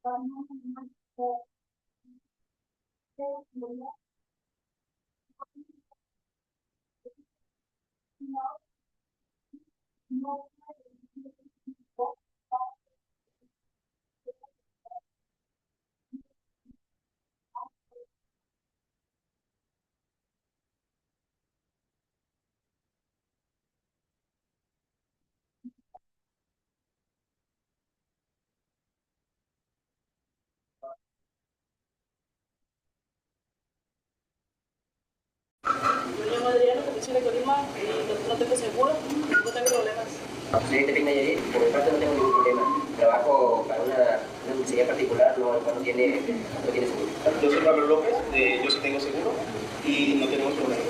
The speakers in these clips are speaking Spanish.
Yo llamo a Adriana, Comisión de Colima, y no tengo seguro, no tengo problemas. Soy de Nayarit, por mi parte no tengo ningún problema. Trabajo para una dulcería particular, no tiene seguro. Yo soy Pablo López, yo sí tengo seguro y no tenemos problema.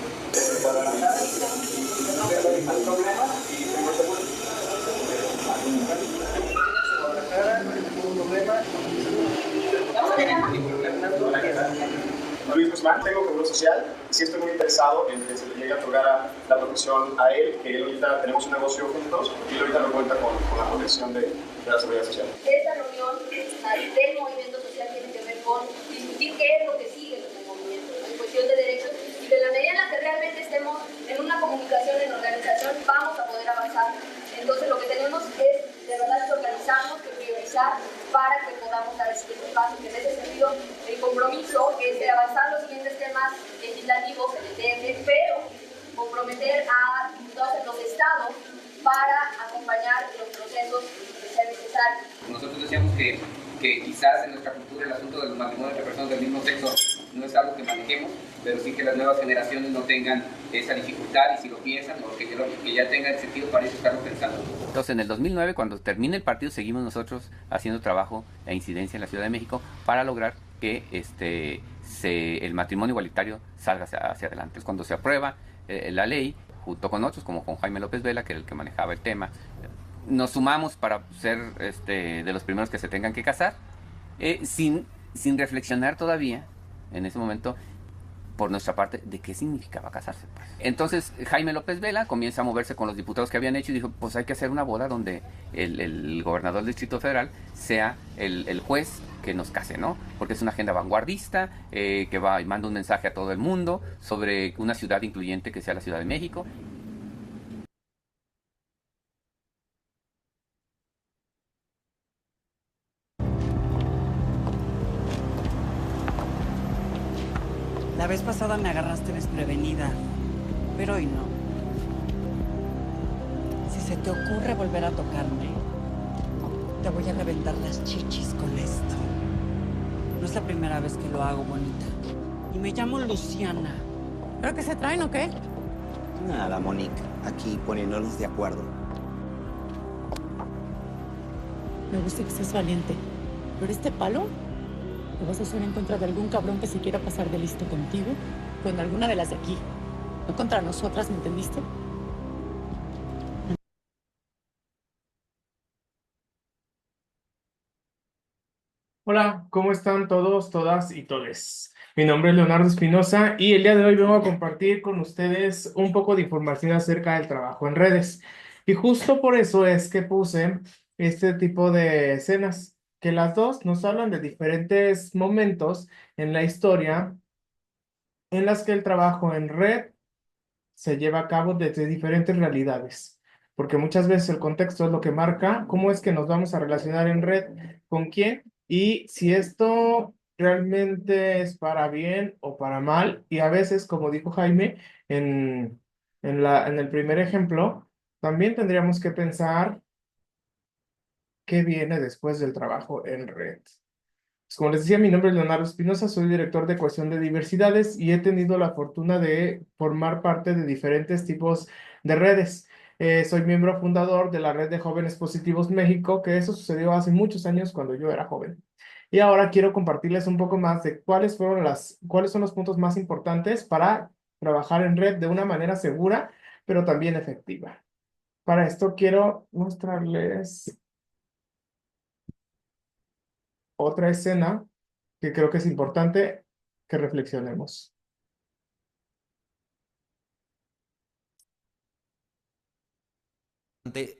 Luis Guzmán, tengo seguro social y sí estoy muy interesado en que se le llegue a otorgar la protección a él, que él ahorita tenemos un negocio juntos y él ahorita no cuenta con la protección de la seguridad social. Esta reunión del movimiento social tiene que ver con discutir qué es lo que sigue en el movimiento, en cuestión de derechos, y de la medida en la que realmente estemos en una comunicación, en organización, vamos a poder avanzar. Entonces lo que tenemos es de verdad que organizarnos, que priorizar para que podamos dar el siguiente paso, que en ese sentido el compromiso es de avanzar los siguientes temas legislativos en el DF, pero comprometer a diputados en los estados para acompañar los procesos que sean necesarios. Nosotros decíamos que quizás en nuestra cultura el asunto de los matrimonios de personas del mismo sexo no es algo que manejemos, pero sí que las nuevas generaciones no tengan esa dificultad y si lo piensan o que ya tengan sentido para eso estarlo pensando. Entonces en el 2009, cuando termine el partido, seguimos nosotros haciendo trabajo e incidencia en la Ciudad de México para lograr que el matrimonio igualitario salga hacia adelante. Cuando se aprueba la ley, junto con otros, como con Jaime López Vela, que era el que manejaba el tema, nos sumamos para ser de los primeros que se tengan que casar, sin reflexionar todavía, en ese momento, por nuestra parte, de qué significaba casarse. Pues. Entonces, Jaime López Vela comienza a moverse con los diputados que habían hecho y dijo, pues hay que hacer una boda donde el gobernador del Distrito Federal sea el juez que nos case, ¿no? Porque es una agenda vanguardista, que va y manda un mensaje a todo el mundo sobre una ciudad incluyente que sea la Ciudad de México. La vez pasada me agarraste desprevenida, pero hoy no. Si se te ocurre volver a tocarme, te voy a reventar las chichis con esto. No es la primera vez que lo hago, bonita. Y me llamo Luciana. ¿Pero qué se traen o qué? Nada, Monique. Aquí poniéndonos de acuerdo. Me gusta que seas valiente. Pero este palo lo vas a hacer en contra de algún cabrón que se quiera pasar de listo contigo, con alguna de las de aquí. No contra nosotras, ¿me entendiste? Hola, ¿cómo están todos, todas y todes? Mi nombre es Leonardo Espinosa y el día de hoy vengo a compartir con ustedes un poco de información acerca del trabajo en redes. Y justo por eso es que puse este tipo de escenas, que las dos nos hablan de diferentes momentos en la historia en las que el trabajo en red se lleva a cabo desde diferentes realidades, porque muchas veces el contexto es lo que marca cómo es que nos vamos a relacionar en red, con quién y si esto realmente es para bien o para mal. Y a veces, como dijo Jaime en el primer ejemplo, también tendríamos que pensar qué viene después del trabajo en red. Pues como les decía, mi nombre es Leonardo Espinosa, soy director de Cohesión de Diversidades y he tenido la fortuna de formar parte de diferentes tipos de redes. Soy miembro fundador de la Red de Jóvenes Positivos México, que eso sucedió hace muchos años cuando yo era joven. Y ahora quiero compartirles un poco más de cuáles son los puntos más importantes para trabajar en red de una manera segura, pero también efectiva. Para esto quiero mostrarles otra escena que creo que es importante que reflexionemos.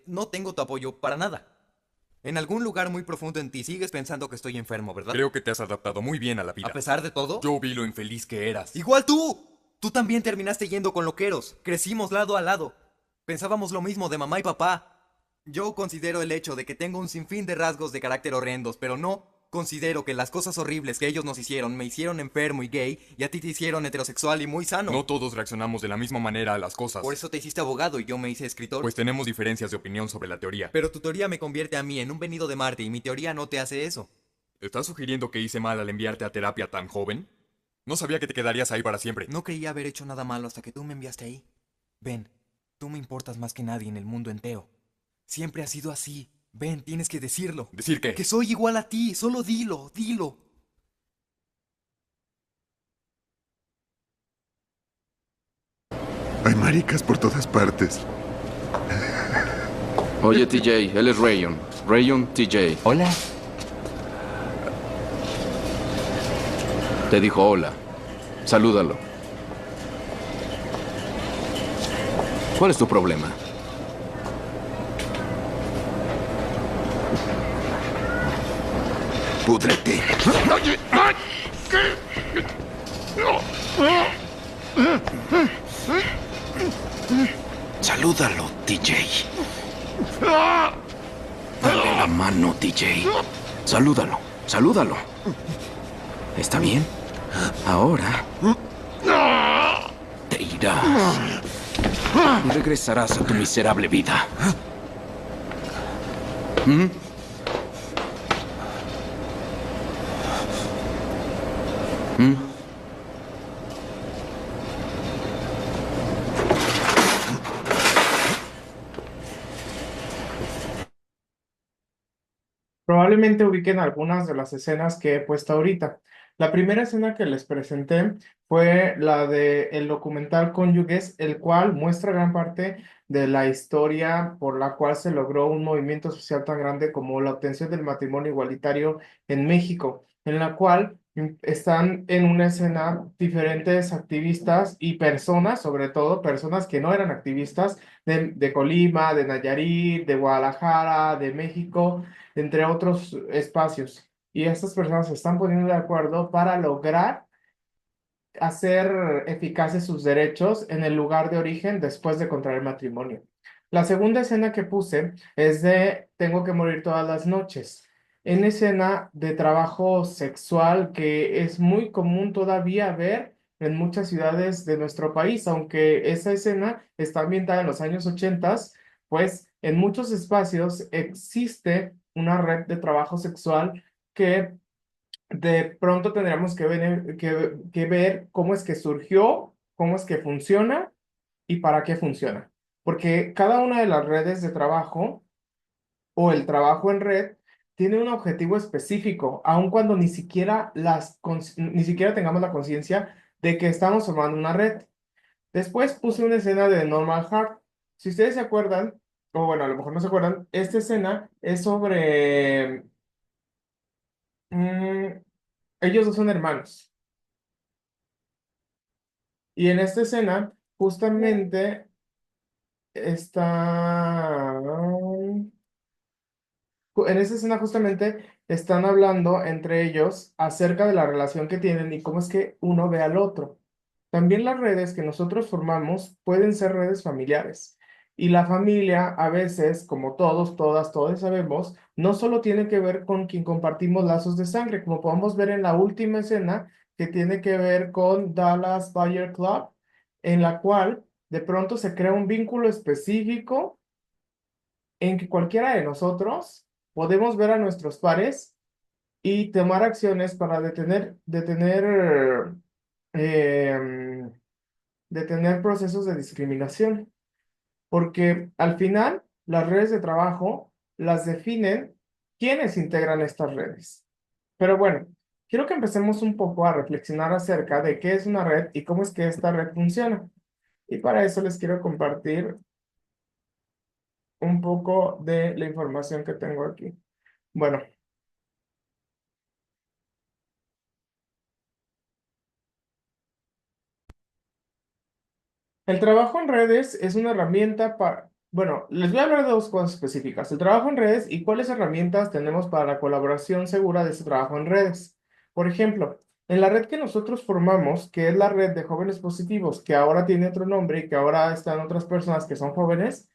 No tengo tu apoyo para nada. En algún lugar muy profundo en ti sigues pensando que estoy enfermo, ¿verdad? Creo que te has adaptado muy bien a la vida. A pesar de todo. Yo vi lo infeliz que eras. ¡Igual tú! Tú también terminaste yendo con loqueros. Crecimos lado a lado. Pensábamos lo mismo de mamá y papá. Yo considero el hecho de que tengo un sinfín de rasgos de carácter horrendos, pero no considero que las cosas horribles que ellos nos hicieron me hicieron enfermo y gay, y a ti te hicieron heterosexual y muy sano. No todos reaccionamos de la misma manera a las cosas. Por eso te hiciste abogado y yo me hice escritor. Pues tenemos diferencias de opinión sobre la teoría. Pero tu teoría me convierte a mí en un venido de Marte y mi teoría no te hace eso. ¿Estás sugiriendo que hice mal al enviarte a terapia tan joven? No sabía que te quedarías ahí para siempre. No creía haber hecho nada malo hasta que tú me enviaste ahí. Ben, tú me importas más que nadie en el mundo entero. Siempre ha sido así. Ben, tienes que decirlo. ¿Decir qué? Que soy igual a ti. Solo dilo, dilo. Hay maricas por todas partes. Oye, TJ, él es Rayon. Rayon TJ. Hola. Te dijo hola. Salúdalo. ¿Cuál es tu problema? Púdrete. Salúdalo, TJ. Dale la mano, TJ. Salúdalo, salúdalo. ¿Está bien? Ahora te irás y regresarás a tu miserable vida. ¿Mm? ¿Mm? Probablemente ubiquen algunas de las escenas que he puesto ahorita. La primera escena que les presenté fue la de el documental Cónyuges, el cual muestra gran parte de la historia por la cual se logró un movimiento social tan grande como la obtención del matrimonio igualitario en México, en la cual están en una escena diferentes activistas y personas, sobre todo personas que no eran activistas de Colima, de Nayarit, de Guadalajara, de México, entre otros espacios. Y estas personas se están poniendo de acuerdo para lograr hacer eficaces sus derechos en el lugar de origen después de contraer matrimonio. La segunda escena que puse es de Tengo que morir todas las noches. En escena de trabajo sexual que es muy común todavía ver en muchas ciudades de nuestro país, aunque esa escena está ambientada en los años 80, pues en muchos espacios existe una red de trabajo sexual que de pronto tendríamos que ver cómo es que surgió, cómo es que funciona y para qué funciona. Porque cada una de las redes de trabajo o el trabajo en red tiene un objetivo específico, aun cuando ni siquiera tengamos la conciencia de que estamos formando una red. Después puse una escena de Normal Heart. Si ustedes se acuerdan, o bueno, a lo mejor no se acuerdan, esta escena es sobre... ellos dos son hermanos. Y en esta escena, justamente, está... En esta escena justamente están hablando entre ellos acerca de la relación que tienen y cómo es que uno ve al otro. También las redes que nosotros formamos pueden ser redes familiares. Y la familia a veces, como todos, todas, todos sabemos, no solo tiene que ver con quien compartimos lazos de sangre, como podemos ver en la última escena que tiene que ver con Dallas Buyer Club, en la cual de pronto se crea un vínculo específico en que cualquiera de nosotros podemos ver a nuestros pares y tomar acciones para em, detener procesos de discriminación. Porque al final, las redes de trabajo las definen quienes integran estas redes. Pero bueno, quiero que empecemos un poco a reflexionar acerca de qué es una red y cómo es que esta red funciona. Y para eso les quiero compartir un poco de la información que tengo aquí. Bueno, el trabajo en redes es una herramienta Bueno, les voy a hablar de dos cosas específicas, el trabajo en redes y cuáles herramientas tenemos para la colaboración segura de ese trabajo en redes. Por ejemplo, en la red que nosotros formamos, que es la red de jóvenes positivos, que ahora tiene otro nombre y que ahora están otras personas que son jóvenes,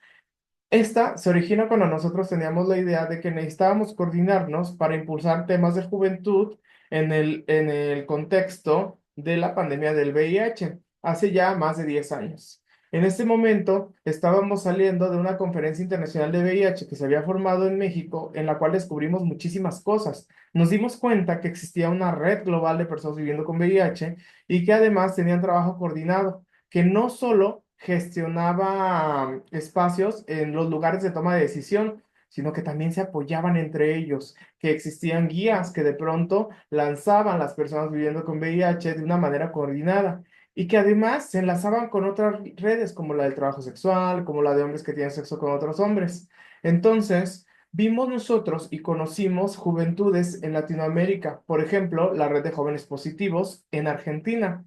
esta se origina cuando nosotros teníamos la idea de que necesitábamos coordinarnos para impulsar temas de juventud en el contexto de la pandemia del VIH, hace ya más de 10 años. En este momento estábamos saliendo de una conferencia internacional de VIH que se había formado en México, en la cual descubrimos muchísimas cosas. Nos dimos cuenta que existía una red global de personas viviendo con VIH y que además tenían trabajo coordinado, que no solo gestionaba espacios en los lugares de toma de decisión, sino que también se apoyaban entre ellos, que existían guías que de pronto lanzaban las personas viviendo con VIH de una manera coordinada y que además se enlazaban con otras redes como la del trabajo sexual, como la de hombres que tienen sexo con otros hombres. Entonces, vimos nosotros y conocimos juventudes en Latinoamérica, por ejemplo, la red de jóvenes positivos en Argentina.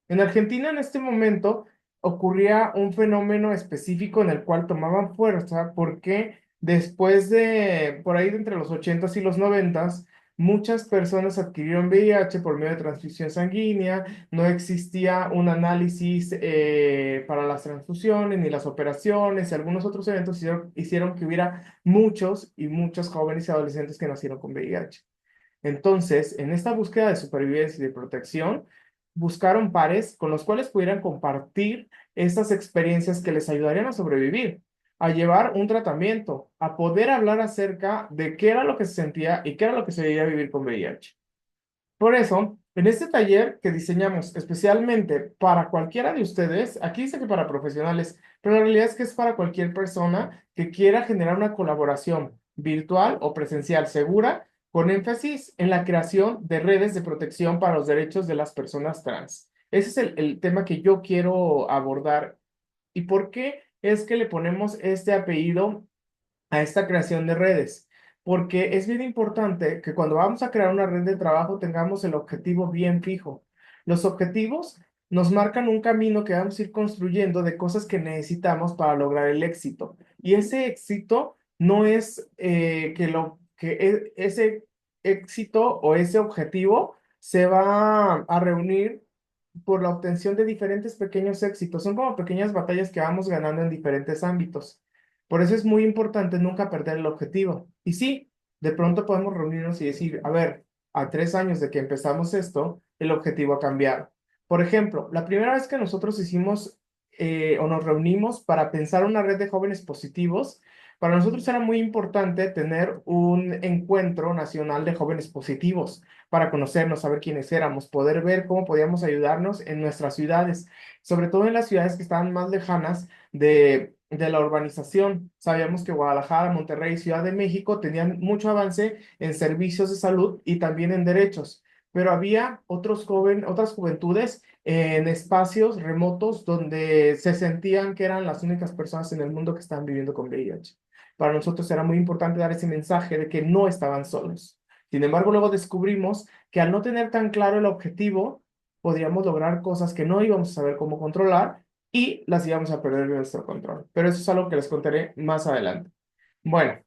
En Argentina en este momento ocurría un fenómeno específico en el cual tomaban fuerza porque después de, por ahí de entre los 80s y los 90s, muchas personas adquirieron VIH por medio de transfusión sanguínea, no existía un análisis para las transfusiones ni las operaciones y algunos otros eventos hicieron que hubiera muchos y muchos jóvenes y adolescentes que nacieron con VIH. Entonces, en esta búsqueda de supervivencia y de protección, buscaron pares con los cuales pudieran compartir estas experiencias que les ayudarían a sobrevivir, a llevar un tratamiento, a poder hablar acerca de qué era lo que se sentía y qué era lo que se veía vivir con VIH. Por eso, en este taller que diseñamos especialmente para cualquiera de ustedes, aquí dice que para profesionales, pero la realidad es que es para cualquier persona que quiera generar una colaboración virtual o presencial segura, con énfasis en la creación de redes de protección para los derechos de las personas trans. Ese es el tema que yo quiero abordar. ¿Y por qué es que le ponemos este apellido a esta creación de redes? Porque es bien importante que cuando vamos a crear una red de trabajo tengamos el objetivo bien fijo. Los objetivos nos marcan un camino que vamos a ir construyendo de cosas que necesitamos para lograr el éxito. Y ese éxito no es ese éxito o ese objetivo se va a reunir por la obtención de diferentes pequeños éxitos. Son como pequeñas batallas que vamos ganando en diferentes ámbitos. Por eso es muy importante nunca perder el objetivo. Y sí, de pronto podemos reunirnos y decir, a ver, a 3 años de que empezamos esto, el objetivo ha cambiado. Por ejemplo, la primera vez que nosotros hicimos o nos reunimos para pensar una red de jóvenes positivos, para nosotros era muy importante tener un encuentro nacional de jóvenes positivos para conocernos, saber quiénes éramos, poder ver cómo podíamos ayudarnos en nuestras ciudades, sobre todo en las ciudades que estaban más lejanas de la urbanización. Sabíamos que Guadalajara, Monterrey y Ciudad de México tenían mucho avance en servicios de salud y también en derechos, pero había otras juventudes en espacios remotos donde se sentían que eran las únicas personas en el mundo que estaban viviendo con VIH. Para nosotros era muy importante dar ese mensaje de que no estaban solos. Sin embargo, luego descubrimos que al no tener tan claro el objetivo, podríamos lograr cosas que no íbamos a saber cómo controlar y las íbamos a perder de nuestro control. Pero eso es algo que les contaré más adelante. Bueno,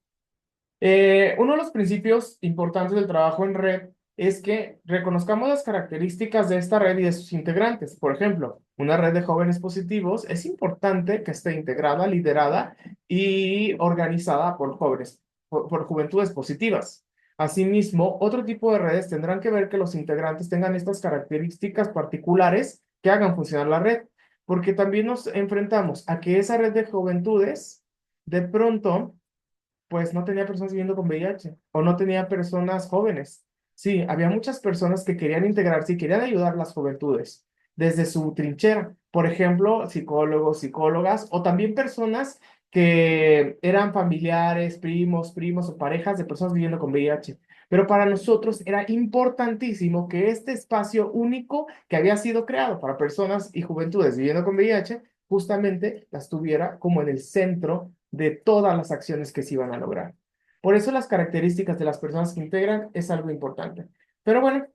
uno de los principios importantes del trabajo en red es que reconozcamos las características de esta red y de sus integrantes. Por ejemplo, una red de jóvenes positivos es importante que esté integrada, liderada y organizada por jóvenes, por juventudes positivas. Asimismo, otro tipo de redes tendrán que ver que los integrantes tengan estas características particulares que hagan funcionar la red, porque también nos enfrentamos a que esa red de juventudes de pronto pues no tenía personas viviendo con VIH o no tenía personas jóvenes. Sí, había muchas personas que querían integrarse y querían ayudar a las juventudes desde su trinchera. Por ejemplo, psicólogos, psicólogas o también personas que eran familiares, primos o parejas de personas viviendo con VIH. Pero para nosotros era importantísimo que este espacio único que había sido creado para personas y juventudes viviendo con VIH, justamente las tuviera como en el centro de todas las acciones que se iban a lograr. Por eso las características de las personas que integran es algo importante. Pero bueno,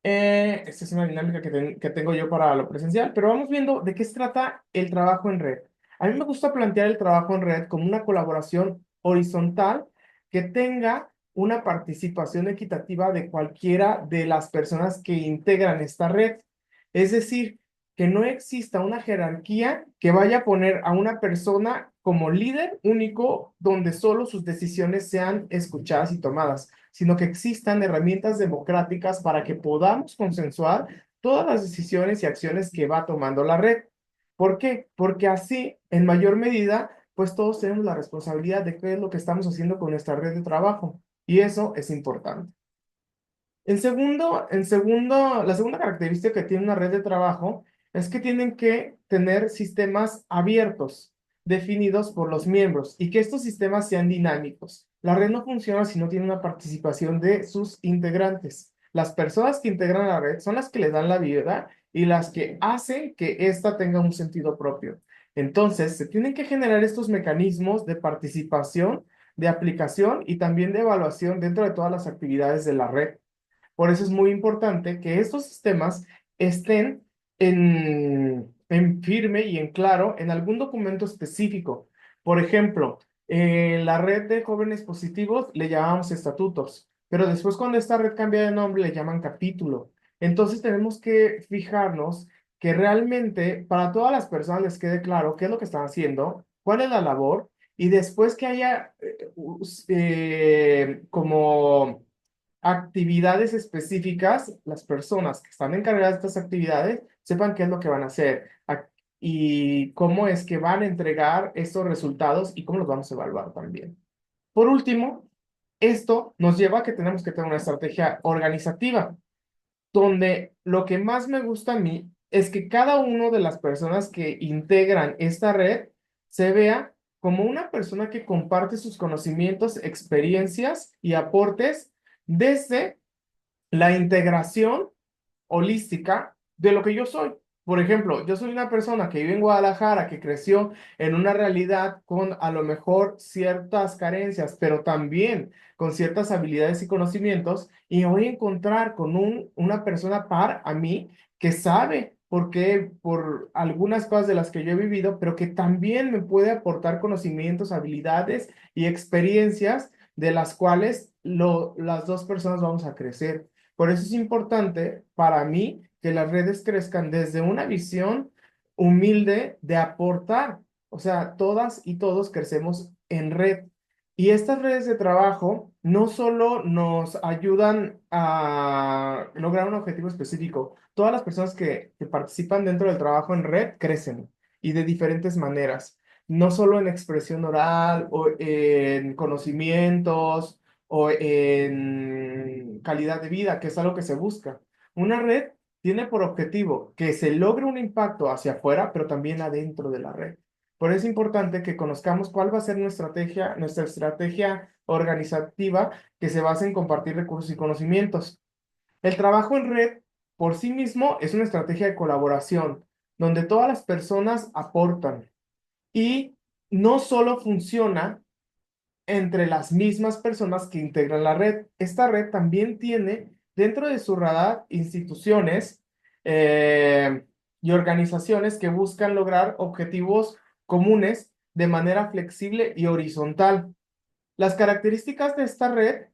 esta es una dinámica que tengo yo para lo presencial, pero vamos viendo de qué se trata el trabajo en red. A mí me gusta plantear el trabajo en red como una colaboración horizontal que tenga una participación equitativa de cualquiera de las personas que integran esta red. Es decir, que no exista una jerarquía que vaya a poner a una persona como líder único donde solo sus decisiones sean escuchadas y tomadas, sino que existan herramientas democráticas para que podamos consensuar todas las decisiones y acciones que va tomando la red. ¿Por qué? Porque así, en mayor medida, pues todos tenemos la responsabilidad de qué es lo que estamos haciendo con nuestra red de trabajo. Y eso es importante. La segunda característica que tiene una red de trabajo es que tienen que tener sistemas abiertos, definidos por los miembros, y que estos sistemas sean dinámicos. La red no funciona si no tiene una participación de sus integrantes. Las personas que integran la red son las que le dan la vida y las que hacen que ésta tenga un sentido propio. Entonces, se tienen que generar estos mecanismos de participación, de aplicación y también de evaluación dentro de todas las actividades de la red. Por eso es muy importante que estos sistemas estén en firme y en claro en algún documento específico. Por ejemplo, la red de jóvenes positivos le llamamos estatutos, pero después cuando esta red cambia de nombre le llaman capítulo. Entonces tenemos que fijarnos que realmente para todas las personas les quede claro qué es lo que están haciendo, cuál es la labor, y después que haya como actividades específicas, las personas que están encargadas de estas actividades sepan qué es lo que van a hacer y cómo es que van a entregar estos resultados y cómo los vamos a evaluar también. Por último, esto nos lleva a que tenemos que tener una estrategia organizativa, donde lo que más me gusta a mí es que cada una de las personas que integran esta red se vea como una persona que comparte sus conocimientos, experiencias y aportes desde la integración holística de lo que yo soy. Por ejemplo, yo soy una persona que vive en Guadalajara, que creció en una realidad con a lo mejor ciertas carencias, pero también con ciertas habilidades y conocimientos, y me voy a encontrar con una persona par a mí que sabe por qué, por algunas cosas de las que yo he vivido, pero que también me puede aportar conocimientos, habilidades y experiencias de las cuales las dos personas vamos a crecer. Por eso es importante para mí que las redes crezcan desde una visión humilde de aportar. O sea, todas y todos crecemos en red. Y estas redes de trabajo no solo nos ayudan a lograr un objetivo específico, todas las personas que participan dentro del trabajo en red crecen y de diferentes maneras, no solo en expresión oral o en conocimientos o en calidad de vida, que es algo que se busca. Una red tiene por objetivo que se logre un impacto hacia afuera, pero también adentro de la red. Por eso es importante que conozcamos cuál va a ser nuestra estrategia organizativa que se basa en compartir recursos y conocimientos. El trabajo en red por sí mismo es una estrategia de colaboración, donde todas las personas aportan y no solo funciona entre las mismas personas que integran la red. Esta red también tiene dentro de su radar instituciones y organizaciones que buscan lograr objetivos comunes de manera flexible y horizontal. Las características de esta red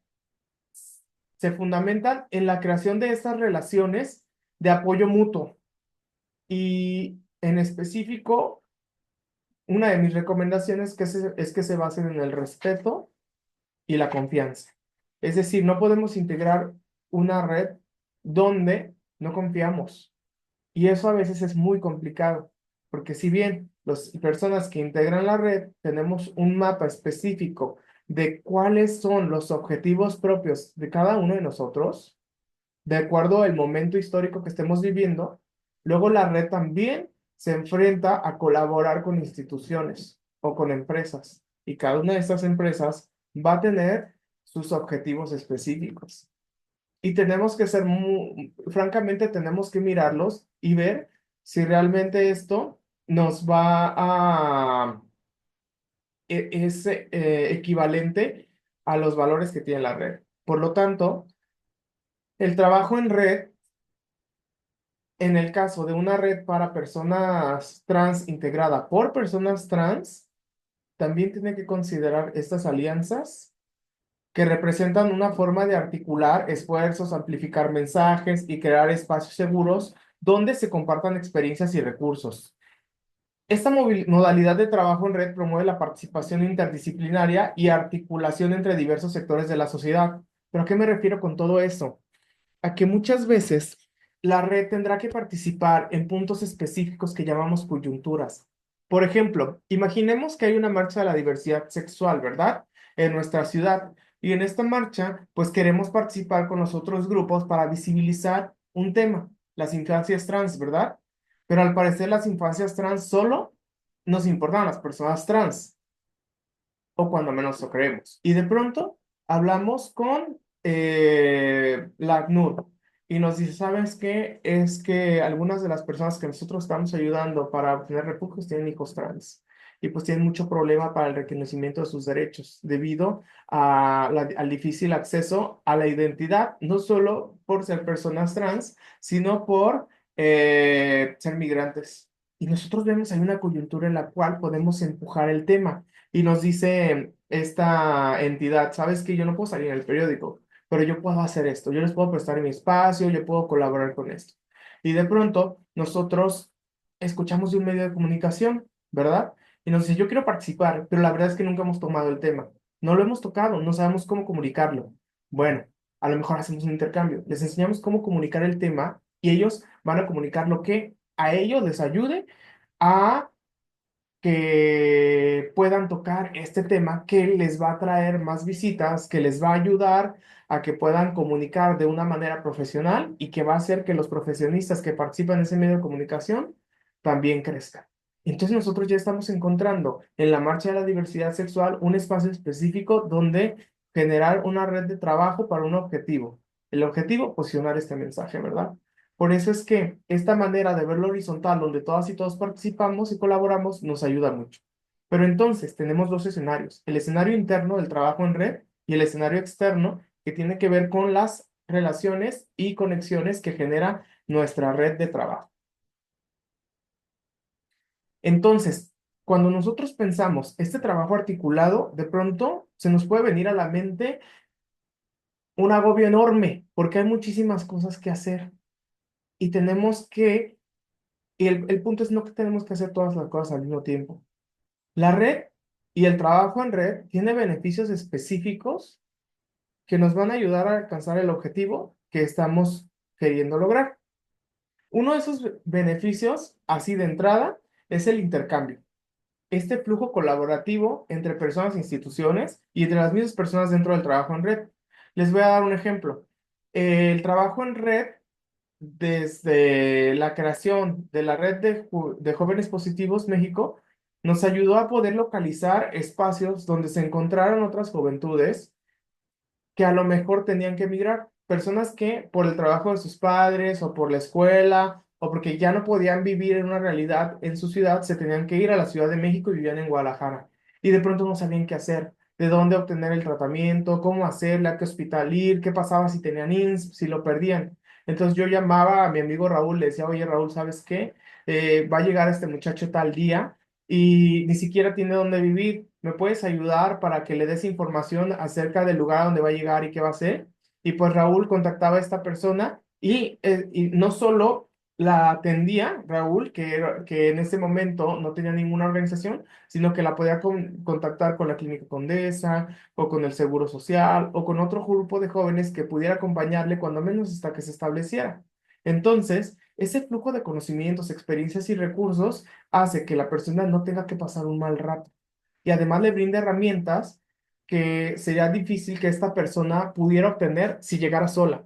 se fundamentan en la creación de estas relaciones de apoyo mutuo y en específico una de mis recomendaciones es que se basen en el respeto y la confianza. Es decir, no podemos integrar una red donde no confiamos. Y eso a veces es muy complicado, porque si bien las personas que integran la red tenemos un mapa específico de cuáles son los objetivos propios de cada uno de nosotros, de acuerdo al momento histórico que estemos viviendo, luego la red también se enfrenta a colaborar con instituciones o con empresas. Y cada una de estas empresas va a tener sus objetivos específicos. Y tenemos que ser francamente, tenemos que mirarlos y ver si realmente esto nos va a, es equivalente a los valores que tiene la red. Por lo tanto, el trabajo en red en el caso de una red para personas trans integrada por personas trans, también tiene que considerar estas alianzas que representan una forma de articular esfuerzos, amplificar mensajes y crear espacios seguros donde se compartan experiencias y recursos. Esta modalidad de trabajo en red promueve la participación interdisciplinaria y articulación entre diversos sectores de la sociedad. ¿Pero a qué me refiero con todo eso? A que muchas veces la red tendrá que participar en puntos específicos que llamamos coyunturas. Por ejemplo, imaginemos que hay una marcha de la diversidad sexual, ¿verdad? En nuestra ciudad. Y en esta marcha, pues queremos participar con los otros grupos para visibilizar un tema, las infancias trans, ¿verdad? Pero al parecer las infancias trans solo nos importan las personas trans, o cuando menos lo creemos. Y de pronto hablamos con la ACNUR y nos dice, ¿sabes qué? Es que algunas de las personas que nosotros estamos ayudando para obtener refugios tienen hijos trans y pues tienen mucho problema para el reconocimiento de sus derechos debido al difícil acceso a la identidad, no solo por ser personas trans, sino por ser migrantes. Y nosotros vemos ahí una coyuntura en la cual podemos empujar el tema. Y nos dice esta entidad, ¿sabes qué? Yo no puedo salir en el periódico, pero yo puedo hacer esto, yo les puedo prestar mi espacio, yo puedo colaborar con esto. Y de pronto nosotros escuchamos de un medio de comunicación, ¿verdad? Y nos dice, yo quiero participar, pero la verdad es que nunca hemos tomado el tema. No lo hemos tocado, no sabemos cómo comunicarlo. Bueno, a lo mejor hacemos un intercambio, les enseñamos cómo comunicar el tema y ellos van a comunicar lo que a ellos les ayude a que puedan tocar este tema que les va a traer más visitas, que les va a ayudar a que puedan comunicar de una manera profesional y que va a hacer que los profesionistas que participan en ese medio de comunicación también crezcan. Entonces nosotros ya estamos encontrando en la Marcha de la Diversidad Sexual un espacio específico donde generar una red de trabajo para un objetivo. El objetivo, posicionar este mensaje, ¿verdad? Por eso es que esta manera de verlo horizontal, donde todas y todos participamos y colaboramos, nos ayuda mucho. Pero entonces tenemos dos escenarios, el escenario interno del trabajo en red y el escenario externo que tiene que ver con las relaciones y conexiones que genera nuestra red de trabajo. Entonces, cuando nosotros pensamos este trabajo articulado, de pronto se nos puede venir a la mente un agobio enorme, porque hay muchísimas cosas que hacer. Y tenemos que, y el punto es no que tenemos que hacer todas las cosas al mismo tiempo. La red y el trabajo en red tiene beneficios específicos que nos van a ayudar a alcanzar el objetivo que estamos queriendo lograr. Uno de esos beneficios, así de entrada, es el intercambio. Este flujo colaborativo entre personas e instituciones y entre las mismas personas dentro del trabajo en red. Les voy a dar un ejemplo. El trabajo en red desde la creación de la red de Jóvenes Positivos México, nos ayudó a poder localizar espacios donde se encontraron otras juventudes que a lo mejor tenían que emigrar, personas que por el trabajo de sus padres o por la escuela o porque ya no podían vivir en una realidad en su ciudad, se tenían que ir a la Ciudad de México y vivían en Guadalajara. Y de pronto no sabían qué hacer, de dónde obtener el tratamiento, cómo hacerle, a qué hospital ir, qué pasaba si tenían IMSS, si lo perdían. Entonces yo llamaba a mi amigo Raúl, le decía, oye Raúl, ¿sabes qué? Va a llegar este muchacho tal día y ni siquiera tiene dónde vivir. ¿Me puedes ayudar para que le des información acerca del lugar a donde va a llegar y qué va a hacer? Y pues Raúl contactaba a esta persona y no solo la atendía Raúl, que en ese momento no tenía ninguna organización, sino que la podía contactar con la Clínica Condesa o con el Seguro Social o con otro grupo de jóvenes que pudiera acompañarle cuando menos hasta que se estableciera. Entonces, ese flujo de conocimientos, experiencias y recursos hace que la persona no tenga que pasar un mal rato y además le brinda herramientas que sería difícil que esta persona pudiera obtener si llegara sola.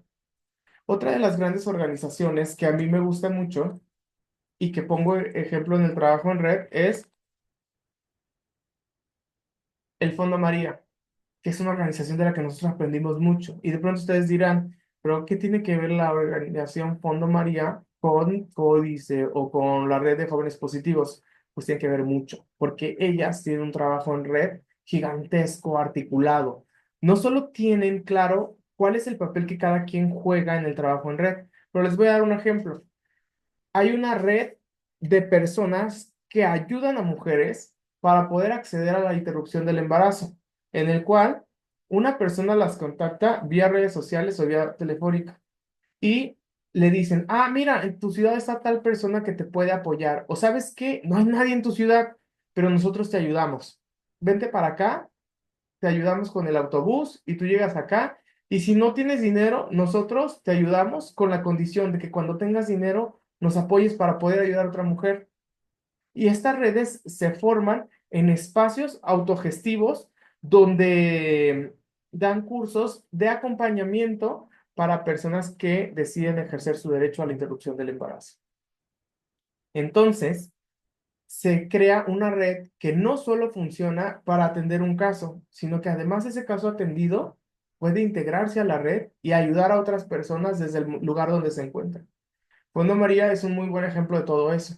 Otra de las grandes organizaciones que a mí me gusta mucho y que pongo ejemplo en el trabajo en red es el Fondo María, que es una organización de la que nosotros aprendimos mucho. Y de pronto ustedes dirán, pero ¿qué tiene que ver la organización Fondo María con Códice o con la red de jóvenes positivos? Pues tiene que ver mucho, porque ellas tienen un trabajo en red gigantesco, articulado. No solo tienen claro cuál es el papel que cada quien juega en el trabajo en red, pero les voy a dar un ejemplo. hay una red de personas que ayudan a mujeres para poder acceder a la interrupción del embarazo, en el cual una persona las contacta vía redes sociales o vía telefónica y le dicen, ah, mira, en tu ciudad está tal persona que te puede apoyar, o sabes qué, no hay nadie en tu ciudad, pero nosotros te ayudamos. Vente para acá, te ayudamos con el autobús y tú llegas acá. Y si no tienes dinero, nosotros te ayudamos con la condición de que cuando tengas dinero nos apoyes para poder ayudar a otra mujer. Y estas redes se forman en espacios autogestivos donde dan cursos de acompañamiento para personas que deciden ejercer su derecho a la interrupción del embarazo. Entonces, se crea una red que no solo funciona para atender un caso, sino que además ese caso atendido puede integrarse a la red y ayudar a otras personas desde el lugar donde se encuentran. Fondo María es un muy buen ejemplo de todo eso.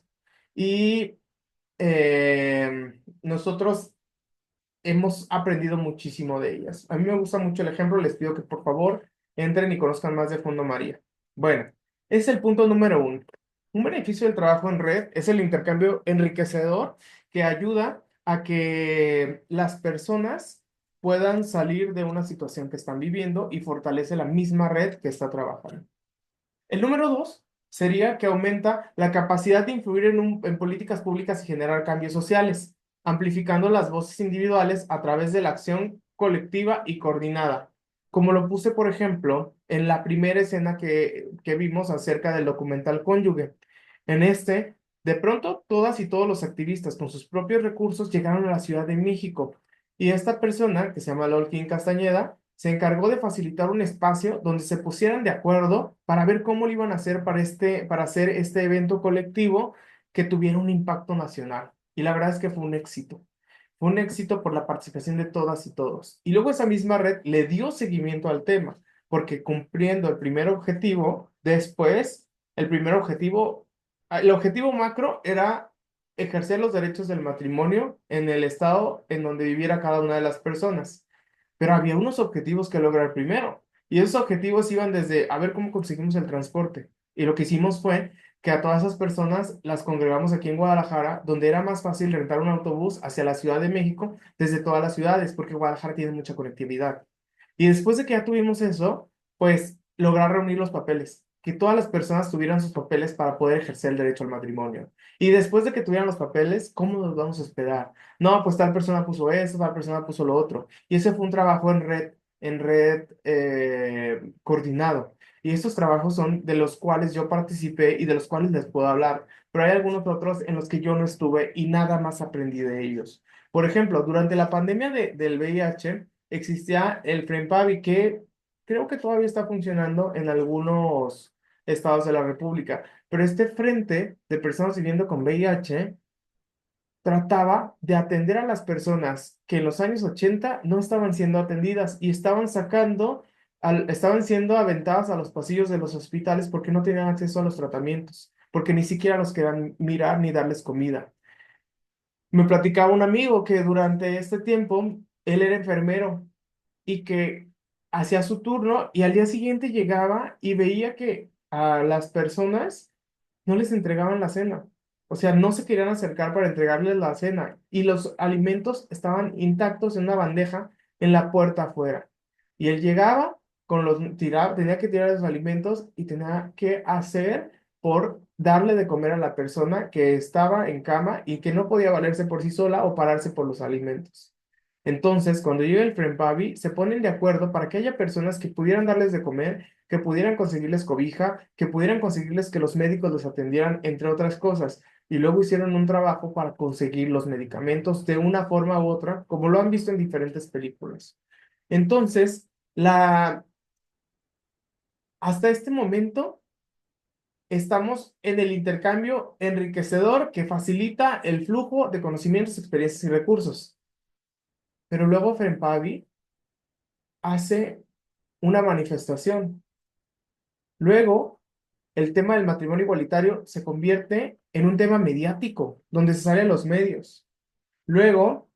Y nosotros hemos aprendido muchísimo de ellas. A mí me gusta mucho el ejemplo, les pido que por favor entren y conozcan más de Fondo María. Bueno, es el punto número 1. Un beneficio del trabajo en red es el intercambio enriquecedor que ayuda a que las personas puedan salir de una situación que están viviendo y fortalece la misma red que está trabajando. El número 2 sería que aumenta la capacidad de influir en políticas públicas y generar cambios sociales, amplificando las voces individuales a través de la acción colectiva y coordinada, como lo puse, por ejemplo, en la primera escena que vimos acerca del documental Cónyuge. En este, de pronto, todas y todos los activistas con sus propios recursos llegaron a la Ciudad de México, y esta persona, que se llama Lolkin Castañeda, se encargó de facilitar un espacio donde se pusieran de acuerdo para ver cómo lo iban a hacer para hacer este evento colectivo que tuviera un impacto nacional. Y la verdad es que fue un éxito. Fue un éxito por la participación de todas y todos. Y luego esa misma red le dio seguimiento al tema, porque cumpliendo el primer objetivo, después, el objetivo macro era ejercer los derechos del matrimonio en el estado en donde viviera cada una de las personas. Pero había unos objetivos que lograr primero. Y esos objetivos iban desde a ver cómo conseguimos el transporte. Y lo que hicimos fue que a todas esas personas las congregamos aquí en Guadalajara, donde era más fácil rentar un autobús hacia la Ciudad de México desde todas las ciudades, porque Guadalajara tiene mucha conectividad. Y después de que ya tuvimos eso, pues lograr reunir los papeles, que todas las personas tuvieran sus papeles para poder ejercer el derecho al matrimonio. Y después de que tuvieran los papeles, ¿cómo nos vamos a hospedar? No, pues tal persona puso esto, tal persona puso lo otro. Y ese fue un trabajo en red coordinado. Y estos trabajos son de los cuales yo participé y de los cuales les puedo hablar, pero hay algunos otros en los que yo no estuve y nada más aprendí de ellos. Por ejemplo, durante la pandemia del VIH existía el FREMPAVI, que creo que todavía está funcionando en algunos estados de la República, pero este frente de personas viviendo con VIH trataba de atender a las personas que en los años 80 no estaban siendo atendidas y estaban siendo aventadas a los pasillos de los hospitales porque no tenían acceso a los tratamientos, porque ni siquiera los querían mirar ni darles comida. Me platicaba un amigo que durante este tiempo él era enfermero y que hacía su turno y al día siguiente llegaba y veía que a las personas no les entregaban la cena. O sea, no se querían acercar para entregarles la cena y los alimentos estaban intactos en una bandeja en la puerta afuera. Y él llegaba, tenía que tirar los alimentos y tenía que hacer por darle de comer a la persona que estaba en cama y que no podía valerse por sí sola o pararse por los alimentos. Entonces, cuando llega el FREMPAVI, se ponen de acuerdo para que haya personas que pudieran darles de comer, que pudieran conseguirles cobija, que pudieran conseguirles que los médicos los atendieran, entre otras cosas. Y luego hicieron un trabajo para conseguir los medicamentos de una forma u otra, como lo han visto en diferentes películas. Entonces, hasta este momento, estamos en el intercambio enriquecedor que facilita el flujo de conocimientos, experiencias y recursos. Pero luego FREMPAVI hace una manifestación. Luego, el tema del matrimonio igualitario se convierte en un tema mediático, donde se salen los medios. Luego,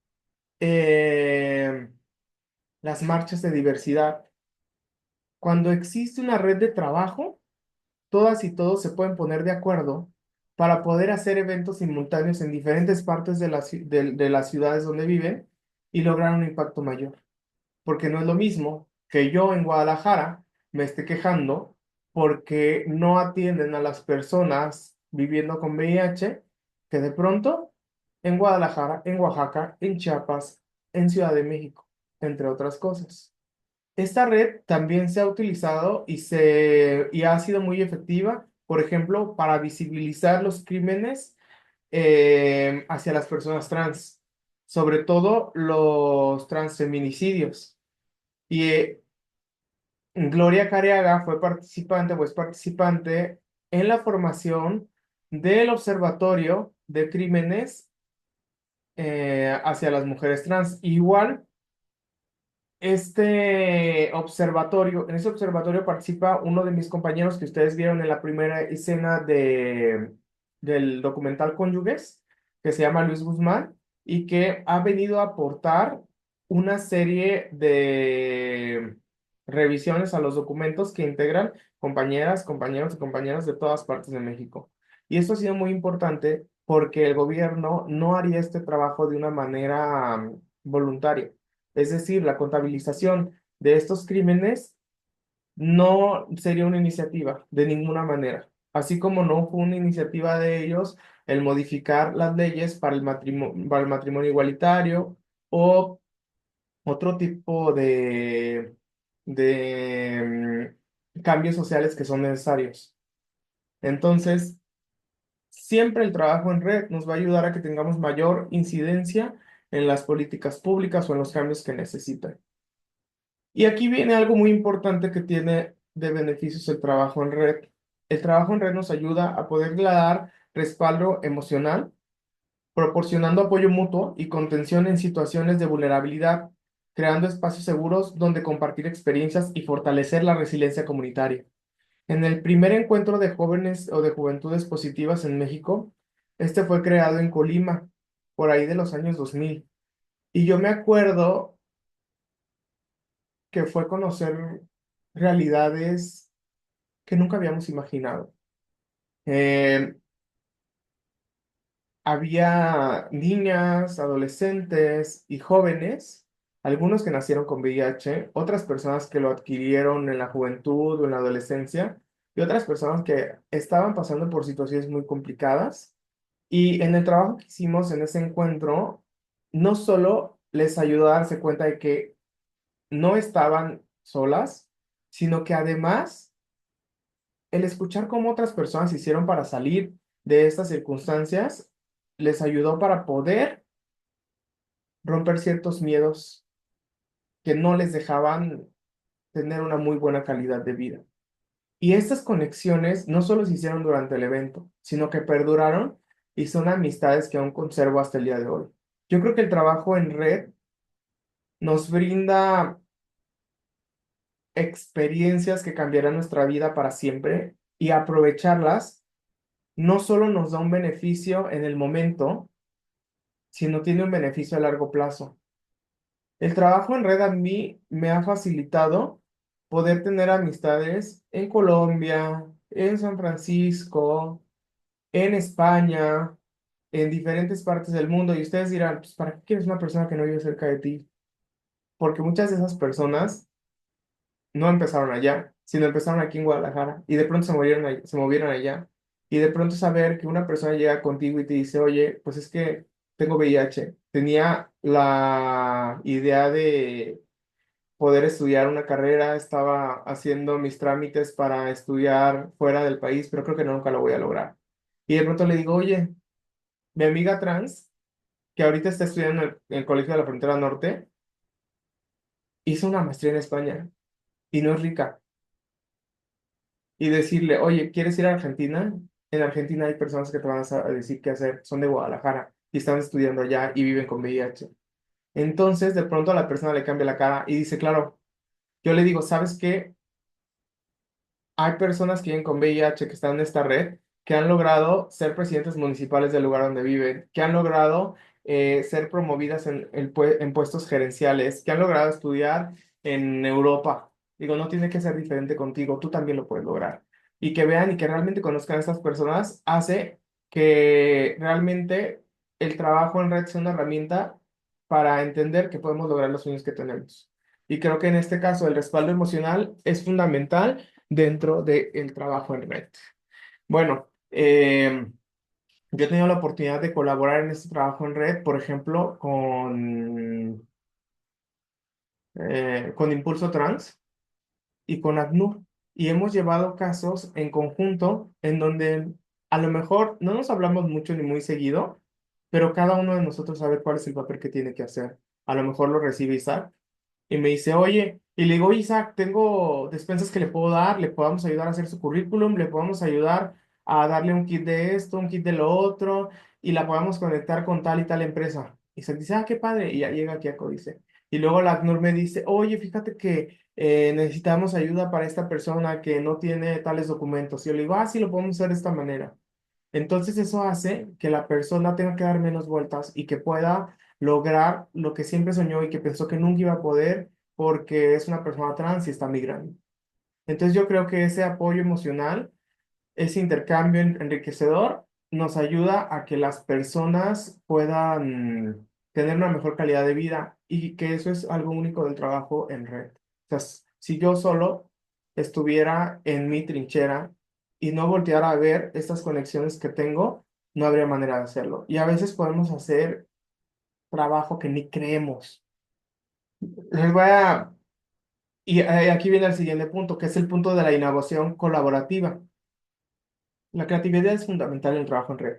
las marchas de diversidad. Cuando existe una red de trabajo, todas y todos se pueden poner de acuerdo para poder hacer eventos simultáneos en diferentes partes de las ciudades donde viven y lograr un impacto mayor. Porque no es lo mismo que yo en Guadalajara me esté quejando porque no atienden a las personas viviendo con VIH, que de pronto en Guadalajara, en Oaxaca, en Chiapas, en Ciudad de México, entre otras cosas. Esta red también se ha utilizado y ha sido muy efectiva, por ejemplo, para visibilizar los crímenes hacia las personas trans, sobre todo los transfeminicidios. Y Gloria Careaga fue participante o es participante en la formación del Observatorio de Crímenes hacia las mujeres trans. Igual, en ese observatorio participa uno de mis compañeros que ustedes vieron en la primera escena del documental Cónyuges, que se llama Luis Guzmán, y que ha venido a aportar una serie de revisiones a los documentos que integran compañeras, compañeros y compañeras de todas partes de México. Y esto ha sido muy importante porque el gobierno no haría este trabajo de una manera voluntaria. Es decir, la contabilización de estos crímenes no sería una iniciativa de ninguna manera, así como no fue una iniciativa de ellos el modificar las leyes para el matrimonio igualitario o otro tipo de cambios sociales que son necesarios. Entonces, siempre el trabajo en red nos va a ayudar a que tengamos mayor incidencia en las políticas públicas o en los cambios que necesitan. Y aquí viene algo muy importante que tiene de beneficios el trabajo en red. El trabajo en red nos ayuda a poder dar respaldo emocional, proporcionando apoyo mutuo y contención en situaciones de vulnerabilidad, creando espacios seguros donde compartir experiencias y fortalecer la resiliencia comunitaria. En el primer encuentro de jóvenes o de juventudes positivas en México, este fue creado en Colima, por ahí de los años 2000. Y yo me acuerdo que fue conocer realidades que nunca habíamos imaginado. Eh, Había niñas, adolescentes y jóvenes, algunos que nacieron con VIH, otras personas que lo adquirieron en la juventud o en la adolescencia, y otras personas que estaban pasando por situaciones muy complicadas. Y en el trabajo que hicimos en ese encuentro, no solo les ayudó a darse cuenta de que no estaban solas, sino que además el escuchar cómo otras personas hicieron para salir de estas circunstancias les ayudó para poder romper ciertos miedos que no les dejaban tener una muy buena calidad de vida. Y estas conexiones no solo se hicieron durante el evento, sino que perduraron y son amistades que aún conservo hasta el día de hoy. Yo creo que el trabajo en red nos brinda experiencias que cambiarán nuestra vida para siempre y aprovecharlas no solo nos da un beneficio en el momento, sino tiene un beneficio a largo plazo. El trabajo en red a mí me ha facilitado poder tener amistades en Colombia, en San Francisco, en España, en diferentes partes del mundo. Y ustedes dirán, pues, ¿para qué quieres una persona que no vive cerca de ti? Porque muchas de esas personas no empezaron allá, sino empezaron aquí en Guadalajara y de pronto se movieron allá. Y de pronto saber que una persona llega contigo y te dice, oye, pues es que tengo VIH. Tenía la idea de poder estudiar una carrera, estaba haciendo mis trámites para estudiar fuera del país, pero creo que nunca lo voy a lograr. Y de pronto le digo, oye, mi amiga trans, que ahorita está estudiando en el Colegio de la Frontera Norte, hizo una maestría en España y no es rica. Y decirle, oye, ¿quieres ir a Argentina? En Argentina hay personas que te van a decir qué hacer, son de Guadalajara y están estudiando allá y viven con VIH. Entonces, de pronto a la persona le cambia la cara y dice, claro, yo le digo, ¿sabes qué? Hay personas que viven con VIH que están en esta red, que han logrado ser presidentes municipales del lugar donde viven, que han logrado ser promovidas en puestos gerenciales, que han logrado estudiar en Europa. Digo, no tiene que ser diferente contigo, tú también lo puedes lograr. Y que vean y que realmente conozcan a estas personas hace que realmente el trabajo en red sea una herramienta para entender que podemos lograr los sueños que tenemos. Y creo que en este caso el respaldo emocional es fundamental dentro del trabajo en red. Bueno, yo he tenido la oportunidad de colaborar en este trabajo en red, por ejemplo, con Impulso Trans y con ACNUR. Y hemos llevado casos en conjunto en donde a lo mejor no nos hablamos mucho ni muy seguido, pero cada uno de nosotros sabe cuál es el papel que tiene que hacer. A lo mejor lo recibe Isaac y me dice, oye, y le digo, "Oye, Isaac, tengo despensas que le puedo dar, le podamos ayudar a hacer su currículum, le podemos ayudar a darle un kit de esto, un kit de lo otro, y la podemos conectar con tal y tal empresa". Y Isaac dice, ah, qué padre, y ya llega aquí a Códice. Y luego la ACNUR me dice, oye, fíjate que necesitamos ayuda para esta persona que no tiene tales documentos. Y yo le digo, ah, sí, lo podemos hacer de esta manera. Entonces eso hace que la persona tenga que dar menos vueltas y que pueda lograr lo que siempre soñó y que pensó que nunca iba a poder porque es una persona trans y está migrando. Entonces yo creo que ese apoyo emocional, ese intercambio enriquecedor, nos ayuda a que las personas puedan tener una mejor calidad de vida y que eso es algo único del trabajo en red. O sea, si yo solo estuviera en mi trinchera y no volteara a ver estas conexiones que tengo, no habría manera de hacerlo. Y a veces podemos hacer trabajo que ni creemos. Les voy a... Y aquí viene el siguiente punto, que es el punto de la innovación colaborativa. La creatividad es fundamental en el trabajo en red.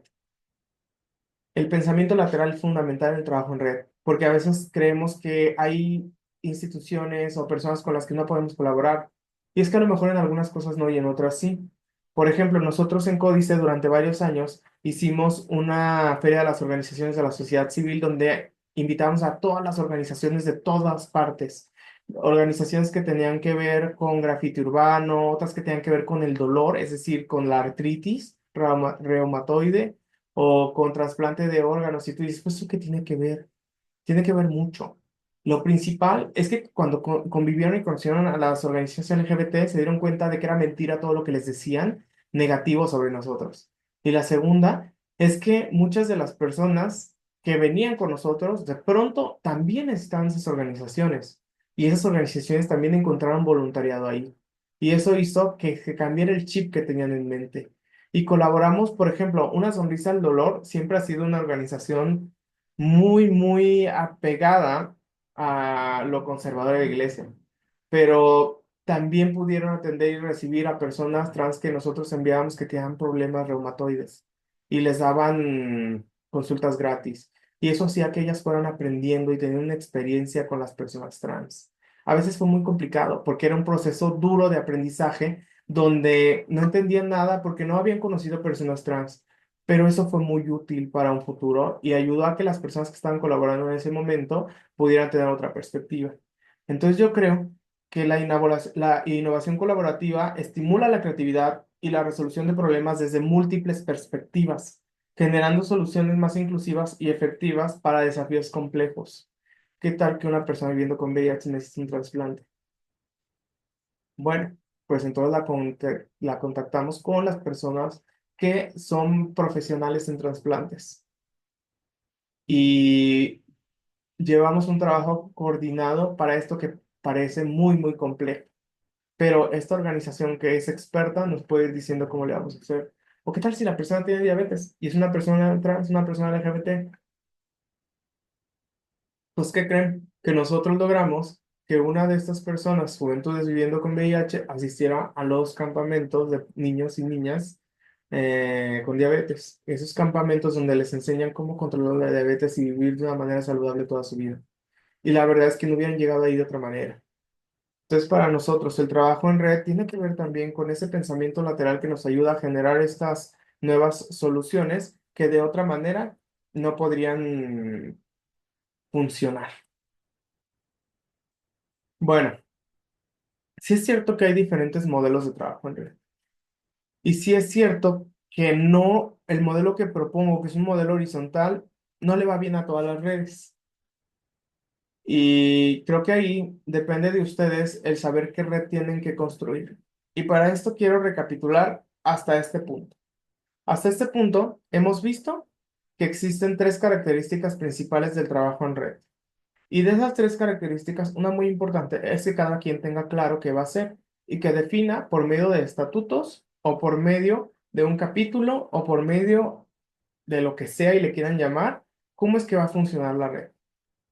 El pensamiento lateral es fundamental en el trabajo en red, porque a veces creemos que hay instituciones o personas con las que no podemos colaborar, y es que a lo mejor en algunas cosas no y en otras sí. Por ejemplo, nosotros en Códice durante varios años hicimos una feria de las organizaciones de la sociedad civil donde invitamos a todas las organizaciones de todas partes, organizaciones que tenían que ver con grafiti urbano, otras que tenían que ver con el dolor, es decir, con la artritis reumatoide o con trasplante de órganos, y tú dices, pues, ¿eso qué tiene que ver? Tiene que ver mucho. Lo principal es que cuando convivieron y conocieron a las organizaciones LGBT, se dieron cuenta de que era mentira todo lo que les decían negativo sobre nosotros. Y la segunda es que muchas de las personas que venían con nosotros, de pronto también estaban en esas organizaciones. Y esas organizaciones también encontraron voluntariado ahí. Y eso hizo que se cambiara el chip que tenían en mente. Y colaboramos, por ejemplo, Una Sonrisa al Dolor siempre ha sido una organización muy, muy apegada a lo conservador de la iglesia, pero también pudieron atender y recibir a personas trans que nosotros enviábamos que tenían problemas reumatoides y les daban consultas gratis. Y eso hacía que ellas fueran aprendiendo y teniendo una experiencia con las personas trans. A veces fue muy complicado porque era un proceso duro de aprendizaje donde no entendían nada porque no habían conocido personas trans, pero eso fue muy útil para un futuro y ayudó a que las personas que estaban colaborando en ese momento pudieran tener otra perspectiva. Entonces yo creo que la innovación colaborativa estimula la creatividad y la resolución de problemas desde múltiples perspectivas, generando soluciones más inclusivas y efectivas para desafíos complejos. ¿Qué tal que una persona viviendo con VIH necesita un trasplante? Bueno, pues entonces la contactamos con las personas que son profesionales en trasplantes y llevamos un trabajo coordinado para esto que parece muy, muy complejo. Pero esta organización que es experta nos puede ir diciendo cómo le vamos a hacer. ¿O qué tal si la persona tiene diabetes y es una persona trans, una persona LGBT? Pues, ¿qué creen? Que nosotros logramos que una de estas personas, Juventudes Viviendo con VIH, asistiera a los campamentos de niños y niñas con diabetes. Esos campamentos donde les enseñan cómo controlar la diabetes y vivir de una manera saludable toda su vida. Y la verdad es que no hubieran llegado ahí de otra manera. Entonces, para nosotros, el trabajo en red tiene que ver también con ese pensamiento lateral que nos ayuda a generar estas nuevas soluciones que de otra manera no podrían funcionar. Bueno, sí es cierto que hay diferentes modelos de trabajo en red. Y sí es cierto que no, el modelo que propongo, que es un modelo horizontal, no le va bien a todas las redes. Y creo que ahí depende de ustedes el saber qué red tienen que construir. Y para esto quiero recapitular hasta este punto. Hasta este punto, hemos visto que existen tres características principales del trabajo en red. Y de esas tres características, una muy importante es que cada quien tenga claro qué va a hacer y que defina por medio de estatutos o por medio de un capítulo o por medio de lo que sea y le quieran llamar, cómo es que va a funcionar la red.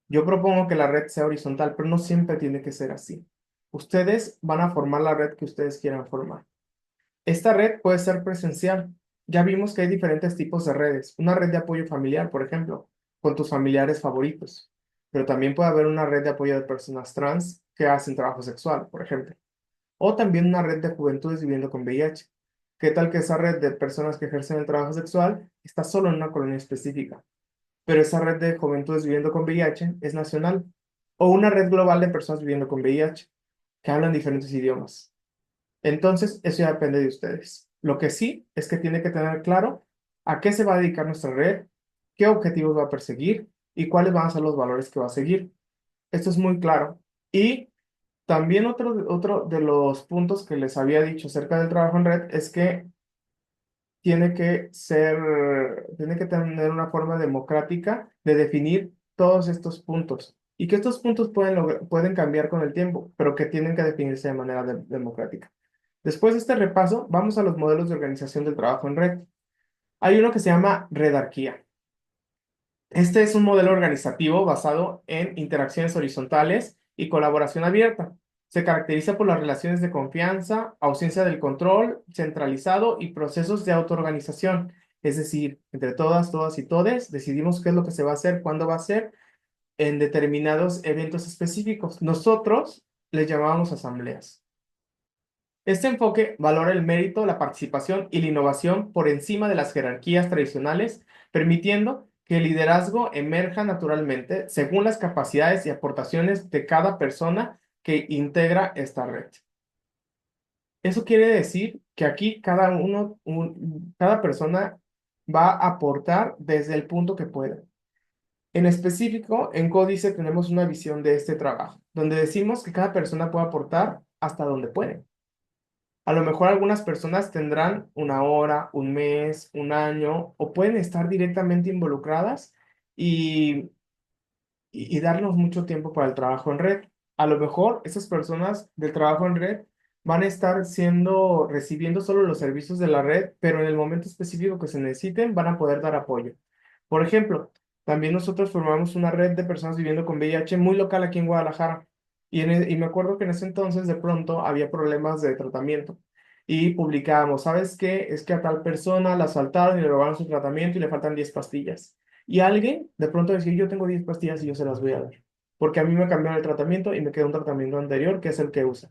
Yo propongo que la red sea horizontal, pero no siempre tiene que ser así. Ustedes van a formar la red que ustedes quieran formar. Esta red puede ser presencial. Ya vimos que hay diferentes tipos de redes. Una red de apoyo familiar, por ejemplo, con tus familiares favoritos. Pero también puede haber una red de apoyo de personas trans que hacen trabajo sexual, por ejemplo. O también una red de juventudes viviendo con VIH. ¿Qué tal que esa red de personas que ejercen el trabajo sexual está solo en una colonia específica? Pero esa red de juventudes viviendo con VIH es nacional. O una red global de personas viviendo con VIH que hablan diferentes idiomas. Entonces, eso ya depende de ustedes. Lo que sí es que tiene que tener claro a qué se va a dedicar nuestra red, qué objetivos va a perseguir y cuáles van a ser los valores que va a seguir. Esto es muy claro. Y también otro de los puntos que les había dicho acerca del trabajo en red es que tiene que tener una forma democrática de definir todos estos puntos. Y que estos puntos pueden cambiar con el tiempo, pero que tienen que definirse de manera democrática. Después de este repaso, vamos a los modelos de organización del trabajo en red. Hay uno que se llama redarquía. Este es un modelo organizativo basado en interacciones horizontales y colaboración abierta. Se caracteriza por las relaciones de confianza, ausencia del control centralizado y procesos de autoorganización. Es decir, entre todas y todes, decidimos qué es lo que se va a hacer, cuándo va a ser, en determinados eventos específicos. Nosotros les llamábamos asambleas. Este enfoque valora el mérito, la participación y la innovación por encima de las jerarquías tradicionales, permitiendo que el liderazgo emerja naturalmente según las capacidades y aportaciones de cada persona que integra esta red. Eso quiere decir que aquí cada persona va a aportar desde el punto que pueda. En específico, en Códice tenemos una visión de este trabajo, donde decimos que cada persona puede aportar hasta donde puede. A lo mejor algunas personas tendrán una hora, un mes, un año, o pueden estar directamente involucradas y darnos mucho tiempo para el trabajo en red. A lo mejor esas personas del trabajo en red van a estar recibiendo solo los servicios de la red, pero en el momento específico que se necesiten van a poder dar apoyo. Por ejemplo, también nosotros formamos una red de personas viviendo con VIH muy local aquí en Guadalajara. Y me acuerdo que en ese entonces de pronto había problemas de tratamiento. Y publicábamos, ¿sabes qué? Es que a tal persona la asaltaron y le robaron su tratamiento y le faltan 10 pastillas. Y alguien de pronto decía, yo tengo 10 pastillas y yo se las voy a dar. Porque a mí me cambiaron el tratamiento y me quedó un tratamiento anterior que es el que usa.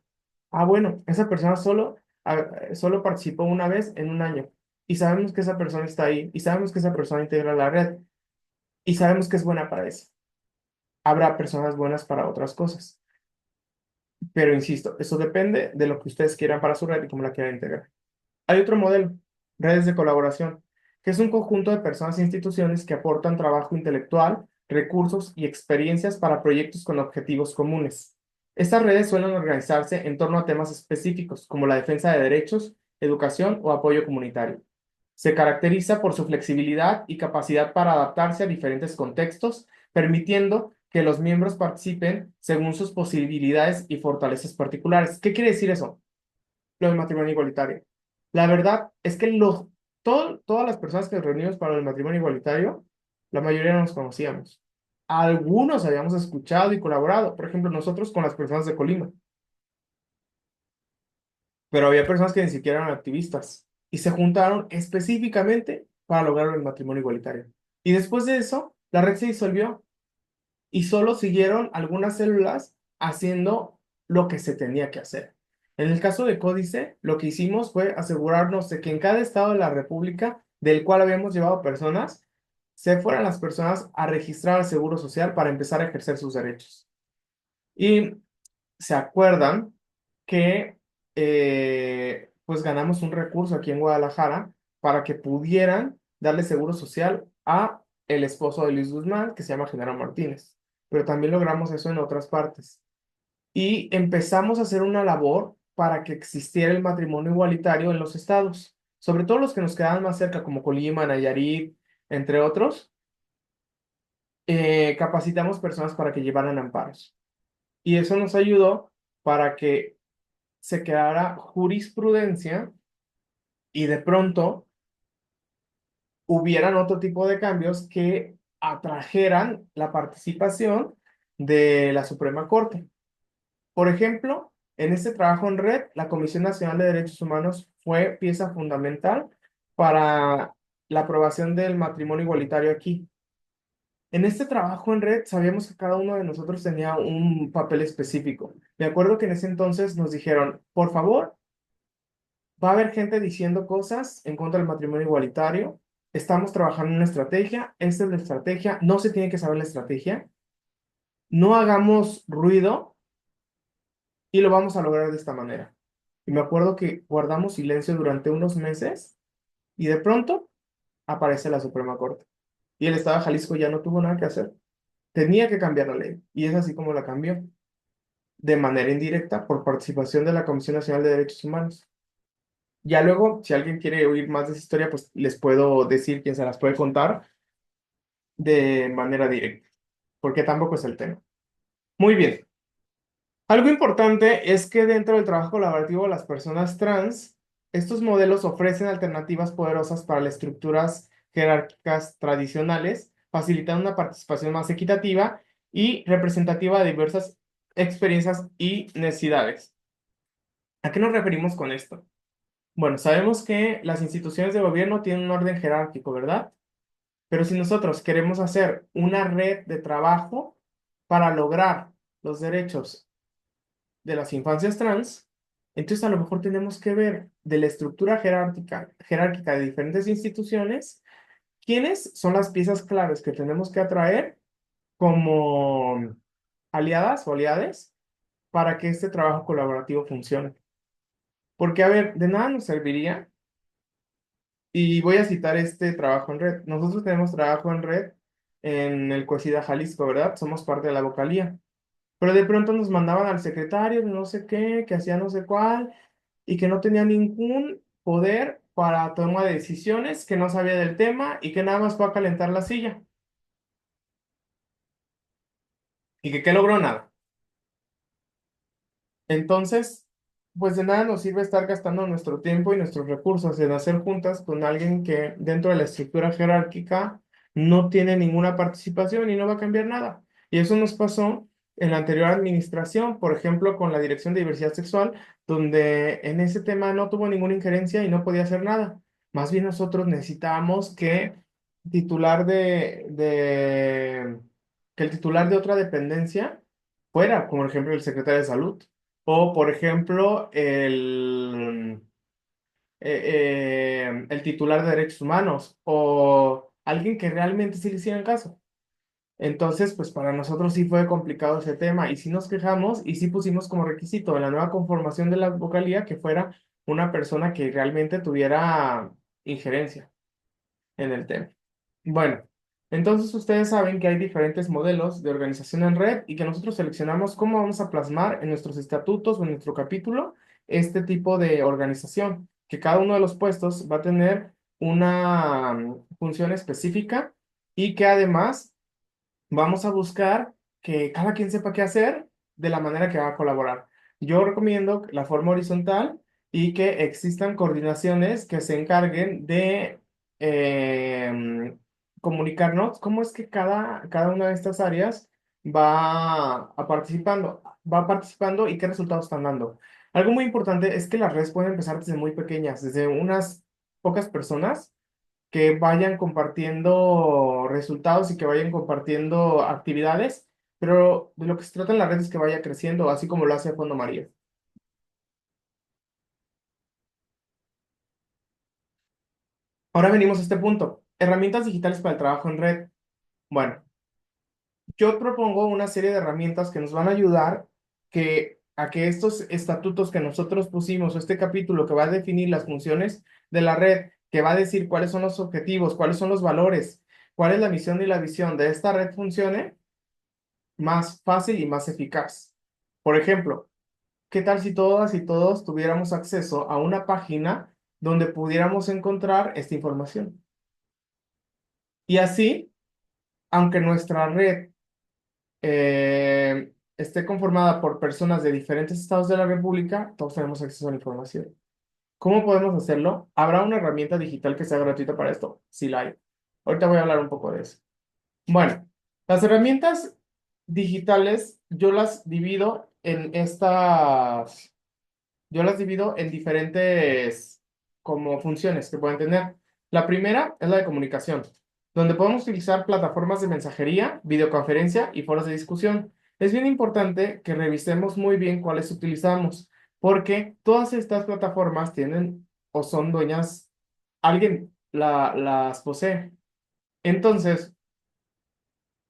Ah, bueno, esa persona solo participó una vez en un año. Y sabemos que esa persona está ahí. Y sabemos que esa persona integra la red. Y sabemos que es buena para eso. Habrá personas buenas para otras cosas. Pero insisto, eso depende de lo que ustedes quieran para su red y cómo la quieran integrar. Hay otro modelo, redes de colaboración, que es un conjunto de personas e instituciones que aportan trabajo intelectual, recursos y experiencias para proyectos con objetivos comunes. Estas redes suelen organizarse en torno a temas específicos, como la defensa de derechos, educación o apoyo comunitario. Se caracteriza por su flexibilidad y capacidad para adaptarse a diferentes contextos, permitiendo que los miembros participen según sus posibilidades y fortalezas particulares. ¿Qué quiere decir eso? Lo del matrimonio igualitario. La verdad es que todas las personas que nos reunimos para el matrimonio igualitario, la mayoría no nos conocíamos. Algunos habíamos escuchado y colaborado, por ejemplo, nosotros con las personas de Colima. Pero había personas que ni siquiera eran activistas y se juntaron específicamente para lograr el matrimonio igualitario. Y después de eso, la red se disolvió y solo siguieron algunas células haciendo lo que se tenía que hacer. En el caso de Códice, lo que hicimos fue asegurarnos de que en cada estado de la República del cual habíamos llevado personas, se fueran las personas a registrar al Seguro Social para empezar a ejercer sus derechos. Y se acuerdan que pues ganamos un recurso aquí en Guadalajara para que pudieran darle seguro social a el esposo de Luis Guzmán, que se llama Genaro Martínez. Pero también logramos eso en otras partes. Y empezamos a hacer una labor para que existiera el matrimonio igualitario en los estados. sobre todo los que nos quedaban más cerca, como Colima, Nayarit, entre otros, capacitamos personas para que llevaran amparos. Y eso nos ayudó para que se creara jurisprudencia y de pronto hubieran otro tipo de cambios que atrajeran la participación de la Suprema Corte. Por ejemplo, en este trabajo en red, la Comisión Nacional de Derechos Humanos fue pieza fundamental para la aprobación del matrimonio igualitario aquí. En este trabajo en red, sabíamos que cada uno de nosotros tenía un papel específico. Me acuerdo que en ese entonces nos dijeron, por favor, va a haber gente diciendo cosas en contra del matrimonio igualitario. Estamos trabajando en una estrategia. Esta es la estrategia. No se tiene que saber la estrategia. No hagamos ruido y lo vamos a lograr de esta manera. Y me acuerdo que guardamos silencio durante unos meses y de pronto aparece la Suprema Corte. Y el Estado de Jalisco ya no tuvo nada que hacer. Tenía que cambiar la ley. Y es así como la cambió. De manera indirecta por participación de la Comisión Nacional de Derechos Humanos. Ya luego, si alguien quiere oír más de esa historia, pues les puedo decir quién se las puede contar de manera directa, porque tampoco es el tema. Muy bien. Algo importante es que dentro del trabajo colaborativo de las personas trans, estos modelos ofrecen alternativas poderosas para las estructuras jerárquicas tradicionales, facilitando una participación más equitativa y representativa de diversas experiencias y necesidades. ¿A qué nos referimos con esto? Bueno, sabemos que las instituciones de gobierno tienen un orden jerárquico, ¿verdad? Pero si nosotros queremos hacer una red de trabajo para lograr los derechos de las infancias trans, entonces a lo mejor tenemos que ver de la estructura jerárquica de diferentes instituciones, quiénes son las piezas claves que tenemos que atraer como aliadas o aliades para que este trabajo colaborativo funcione. Porque, a ver, de nada nos serviría. Y voy a citar este trabajo en red. Nosotros tenemos trabajo en red en el COSIDA Jalisco, ¿verdad? Somos parte de la vocalía. Pero de pronto nos mandaban al secretario de no sé qué, que hacía no sé cuál, y que no tenía ningún poder para toma de decisiones, que no sabía del tema y que nada más fue a calentar la silla. Y que qué logró nada. Entonces, pues de nada nos sirve estar gastando nuestro tiempo y nuestros recursos en hacer juntas con alguien que dentro de la estructura jerárquica no tiene ninguna participación y no va a cambiar nada. Y eso nos pasó en la anterior administración, por ejemplo, con la Dirección de Diversidad Sexual, donde en ese tema no tuvo ninguna injerencia y no podía hacer nada. Más bien nosotros necesitábamos titular que el titular de otra dependencia fuera, como por ejemplo el secretario de Salud. O, por ejemplo, el titular de derechos humanos o alguien que realmente sí le hicieran caso. Entonces, pues para nosotros sí fue complicado ese tema y sí nos quejamos y sí pusimos como requisito en la nueva conformación de la vocalía que fuera una persona que realmente tuviera injerencia en el tema. Bueno, entonces ustedes saben que hay diferentes modelos de organización en red y que nosotros seleccionamos cómo vamos a plasmar en nuestros estatutos o en nuestro capítulo este tipo de organización, que cada uno de los puestos va a tener una función específica y que además vamos a buscar que cada quien sepa qué hacer de la manera que va a colaborar. Yo recomiendo la forma horizontal y que existan coordinaciones que se encarguen de comunicarnos cómo es que cada una de estas áreas va participando y qué resultados están dando. Algo muy importante es que las redes pueden empezar desde muy pequeñas, desde unas pocas personas que vayan compartiendo resultados y que vayan compartiendo actividades, pero de lo que se trata en la red es que vaya creciendo, así como lo hace Fondo María. Ahora venimos a este punto. Herramientas digitales para el trabajo en red. Bueno, yo propongo una serie de herramientas que nos van a ayudar a que estos estatutos que nosotros pusimos, o este capítulo que va a definir las funciones de la red, que va a decir cuáles son los objetivos, cuáles son los valores, cuál es la misión y la visión de esta red funcione más fácil y más eficaz. Por ejemplo, ¿qué tal si todas y todos tuviéramos acceso a una página donde pudiéramos encontrar esta información. Y así, aunque nuestra red esté conformada por personas de diferentes estados de la República, todos tenemos acceso a la información. ¿Cómo podemos hacerlo? ¿Habrá una herramienta digital que sea gratuita para esto? Sí la hay. Ahorita voy a hablar un poco de eso. Bueno, las herramientas digitales yo las divido en diferentes como funciones que pueden tener. La primera es la de comunicación, donde podemos utilizar plataformas de mensajería, videoconferencia y foros de discusión. Es bien importante que revisemos muy bien cuáles utilizamos, porque todas estas plataformas tienen o son dueñas, alguien las posee. Entonces,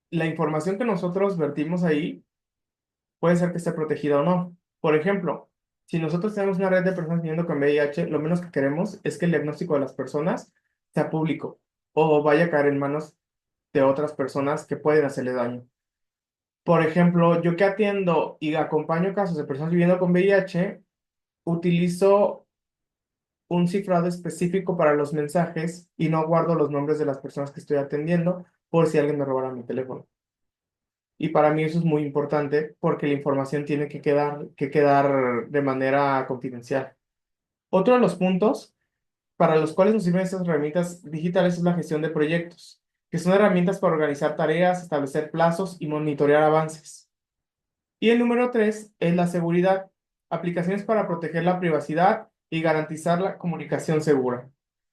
la información que nosotros vertimos ahí puede ser que esté protegida o no. Por ejemplo, si nosotros tenemos una red de personas viviendo con VIH, lo menos que queremos es que el diagnóstico de las personas sea público o vaya a caer en manos de otras personas que pueden hacerle daño. Por ejemplo, yo que atiendo y acompaño casos de personas viviendo con VIH, utilizo un cifrado específico para los mensajes y no guardo los nombres de las personas que estoy atendiendo por si alguien me robara mi teléfono. Y para mí eso es muy importante porque la información tiene que quedar de manera confidencial. Otro de los puntos para los cuales nos sirven estas herramientas digitales es la gestión de proyectos, que son herramientas para organizar tareas, establecer plazos y monitorear avances. Y el número 3 es la seguridad, aplicaciones para proteger la privacidad y garantizar la comunicación segura.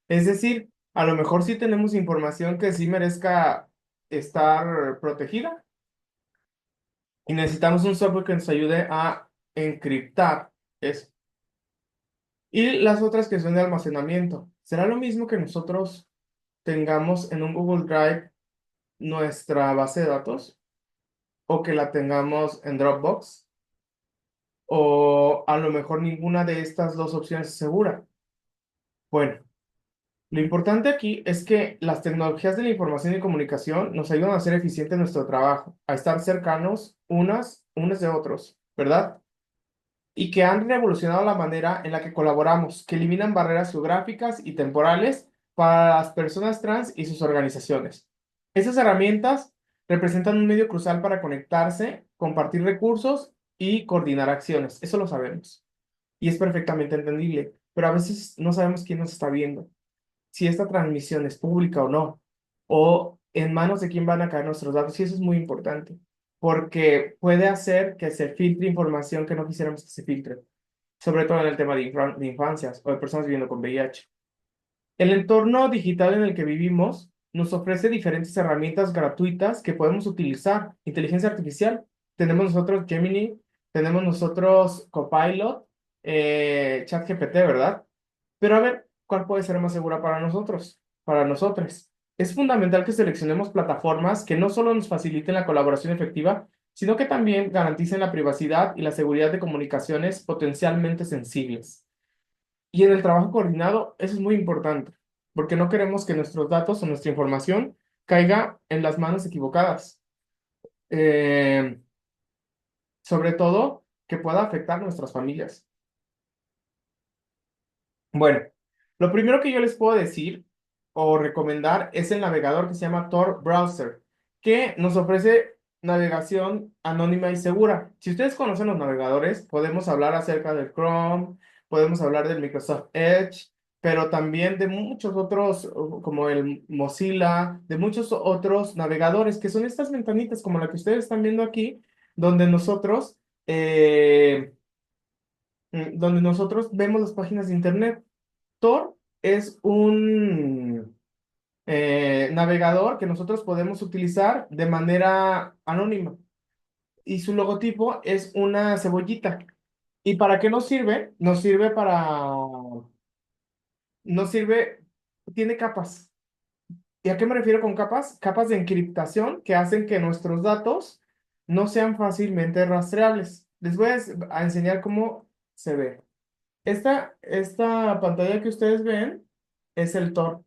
Es decir, a lo mejor sí tenemos información que sí merezca estar protegida, y necesitamos un software que nos ayude a encriptar eso. Y las otras que son de almacenamiento. ¿Será lo mismo que nosotros tengamos en un Google Drive nuestra base de datos? ¿O que la tengamos en Dropbox? ¿O a lo mejor ninguna de estas dos opciones es segura? Bueno, lo importante aquí es que las tecnologías de la información y comunicación nos ayudan a hacer eficiente nuestro trabajo, a estar cercanos unos de otros, ¿verdad? Y que han revolucionado la manera en la que colaboramos, que eliminan barreras geográficas y temporales para las personas trans y sus organizaciones. Esas herramientas representan un medio crucial para conectarse, compartir recursos y coordinar acciones. Eso lo sabemos. Y es perfectamente entendible, pero a veces no sabemos quién nos está viendo, si esta transmisión es pública o no, o en manos de quién van a caer nuestros datos, y eso es muy importante, porque puede hacer que se filtre información que no quisiéramos que se filtre, sobre todo en el tema de infancias o de personas viviendo con VIH. El entorno digital en el que vivimos nos ofrece diferentes herramientas gratuitas que podemos utilizar. Inteligencia artificial, tenemos nosotros Gemini, tenemos nosotros Copilot, ChatGPT, ¿verdad? Pero a ver, ¿cuál puede ser más segura para nosotros, para nosotros? Es fundamental que seleccionemos plataformas que no solo nos faciliten la colaboración efectiva, sino que también garanticen la privacidad y la seguridad de comunicaciones potencialmente sensibles. Y en el trabajo coordinado, eso es muy importante, porque no queremos que nuestros datos o nuestra información caiga en las manos equivocadas. Eh, Sobre todo, que pueda afectar a nuestras familias. Bueno, lo primero que yo les puedo decir o recomendar es el navegador que se llama Tor Browser, que nos ofrece navegación anónima y segura. Si ustedes conocen los navegadores, podemos hablar acerca del Chrome, podemos hablar del Microsoft Edge, pero también de muchos otros, como el Mozilla, de muchos otros navegadores, que son estas ventanitas como la que ustedes están viendo aquí, donde donde nosotros vemos las páginas de Internet. Tor es un navegador que nosotros podemos utilizar de manera anónima y su logotipo es una cebollita. ¿Y para qué nos sirve? Nos sirve, tiene capas. ¿Y a qué me refiero con capas? Capas de encriptación que hacen que nuestros datos no sean fácilmente rastreables. Les voy a enseñar cómo se ve. Esta pantalla que ustedes ven es el Tor.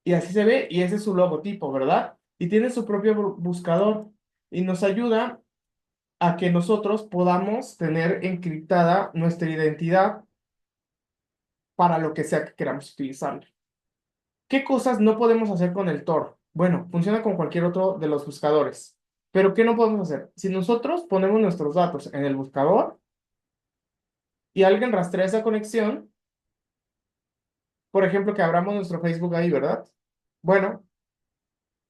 Y así se ve, y ese es su logotipo, ¿verdad? Y tiene su propio buscador. Y nos ayuda a que nosotros podamos tener encriptada nuestra identidad para lo que sea que queramos utilizarlo. ¿Qué cosas no podemos hacer con el Tor? Bueno, funciona con cualquier otro de los buscadores. Pero ¿qué no podemos hacer? Si nosotros ponemos nuestros datos en el buscador y alguien rastrea esa conexión, por ejemplo, que abramos nuestro Facebook ahí, ¿verdad? Bueno,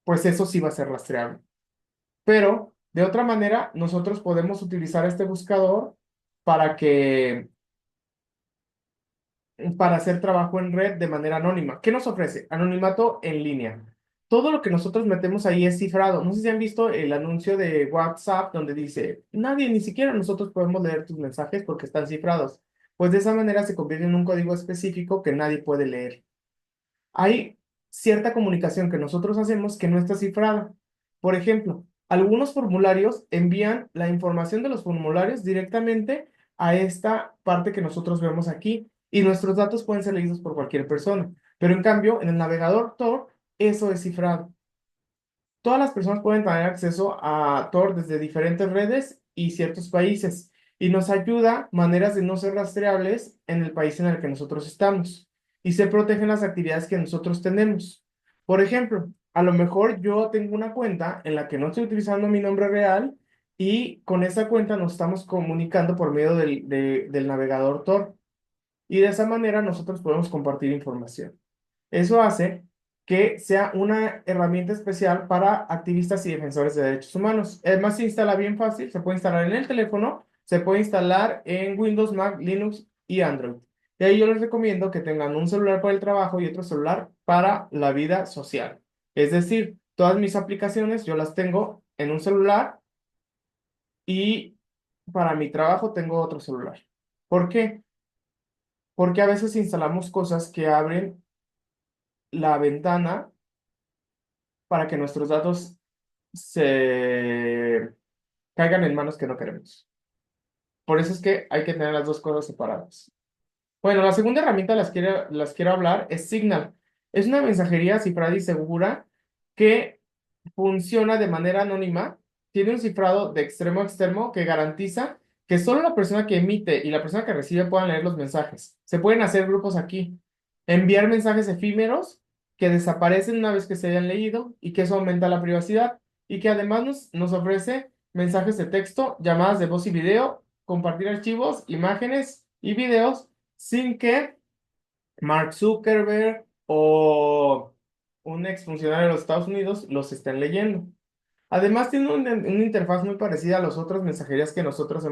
pues eso sí va a ser rastreable. Pero de otra manera, nosotros podemos utilizar este buscador para para hacer trabajo en red de manera anónima. ¿Qué nos ofrece? Anonimato en línea. Todo lo que nosotros metemos ahí es cifrado. No sé si han visto el anuncio de WhatsApp donde dice, nadie, ni siquiera nosotros podemos leer tus mensajes porque están cifrados. Pues de esa manera se convierte en un código específico que nadie puede leer. Hay cierta comunicación que nosotros hacemos que no está cifrada. Por ejemplo, algunos formularios envían la información de los formularios directamente a esta parte que nosotros vemos aquí y nuestros datos pueden ser leídos por cualquier persona. Pero en cambio, en el navegador Tor, eso es cifrado. Todas las personas pueden tener acceso a Tor desde diferentes redes y ciertos países y nos ayuda maneras de no ser rastreables en el país en el que nosotros estamos y se protegen las actividades que nosotros tenemos. Por ejemplo, a lo mejor yo tengo una cuenta en la que no estoy utilizando mi nombre real y con esa cuenta nos estamos comunicando por medio del navegador Tor y de esa manera nosotros podemos compartir información. Eso hace que sea una herramienta especial para activistas y defensores de derechos humanos. Además, se instala bien fácil, se puede instalar en el teléfono, se puede instalar en Windows, Mac, Linux y Android. Y ahí yo les recomiendo que tengan un celular para el trabajo y otro celular para la vida social. Es decir, todas mis aplicaciones yo las tengo en un celular y para mi trabajo tengo otro celular. ¿Por qué? Porque a veces instalamos cosas que abren la ventana para que nuestros datos se caigan en manos que no queremos. Por eso es que hay que tener las dos cosas separadas. Bueno, la segunda herramienta las quiero hablar es Signal. Es una mensajería cifrada y segura que funciona de manera anónima. Tiene un cifrado de extremo a extremo que garantiza que solo la persona que emite y la persona que recibe puedan leer los mensajes. Se pueden hacer grupos aquí. Enviar mensajes efímeros que desaparecen una vez que se hayan leído y que eso aumenta la privacidad y que además nos ofrece mensajes de texto, llamadas de voz y video, compartir archivos, imágenes y videos sin que Mark Zuckerberg o un exfuncionario de los Estados Unidos los estén leyendo. Además tiene una interfaz muy parecida a las otras mensajerías que nosotros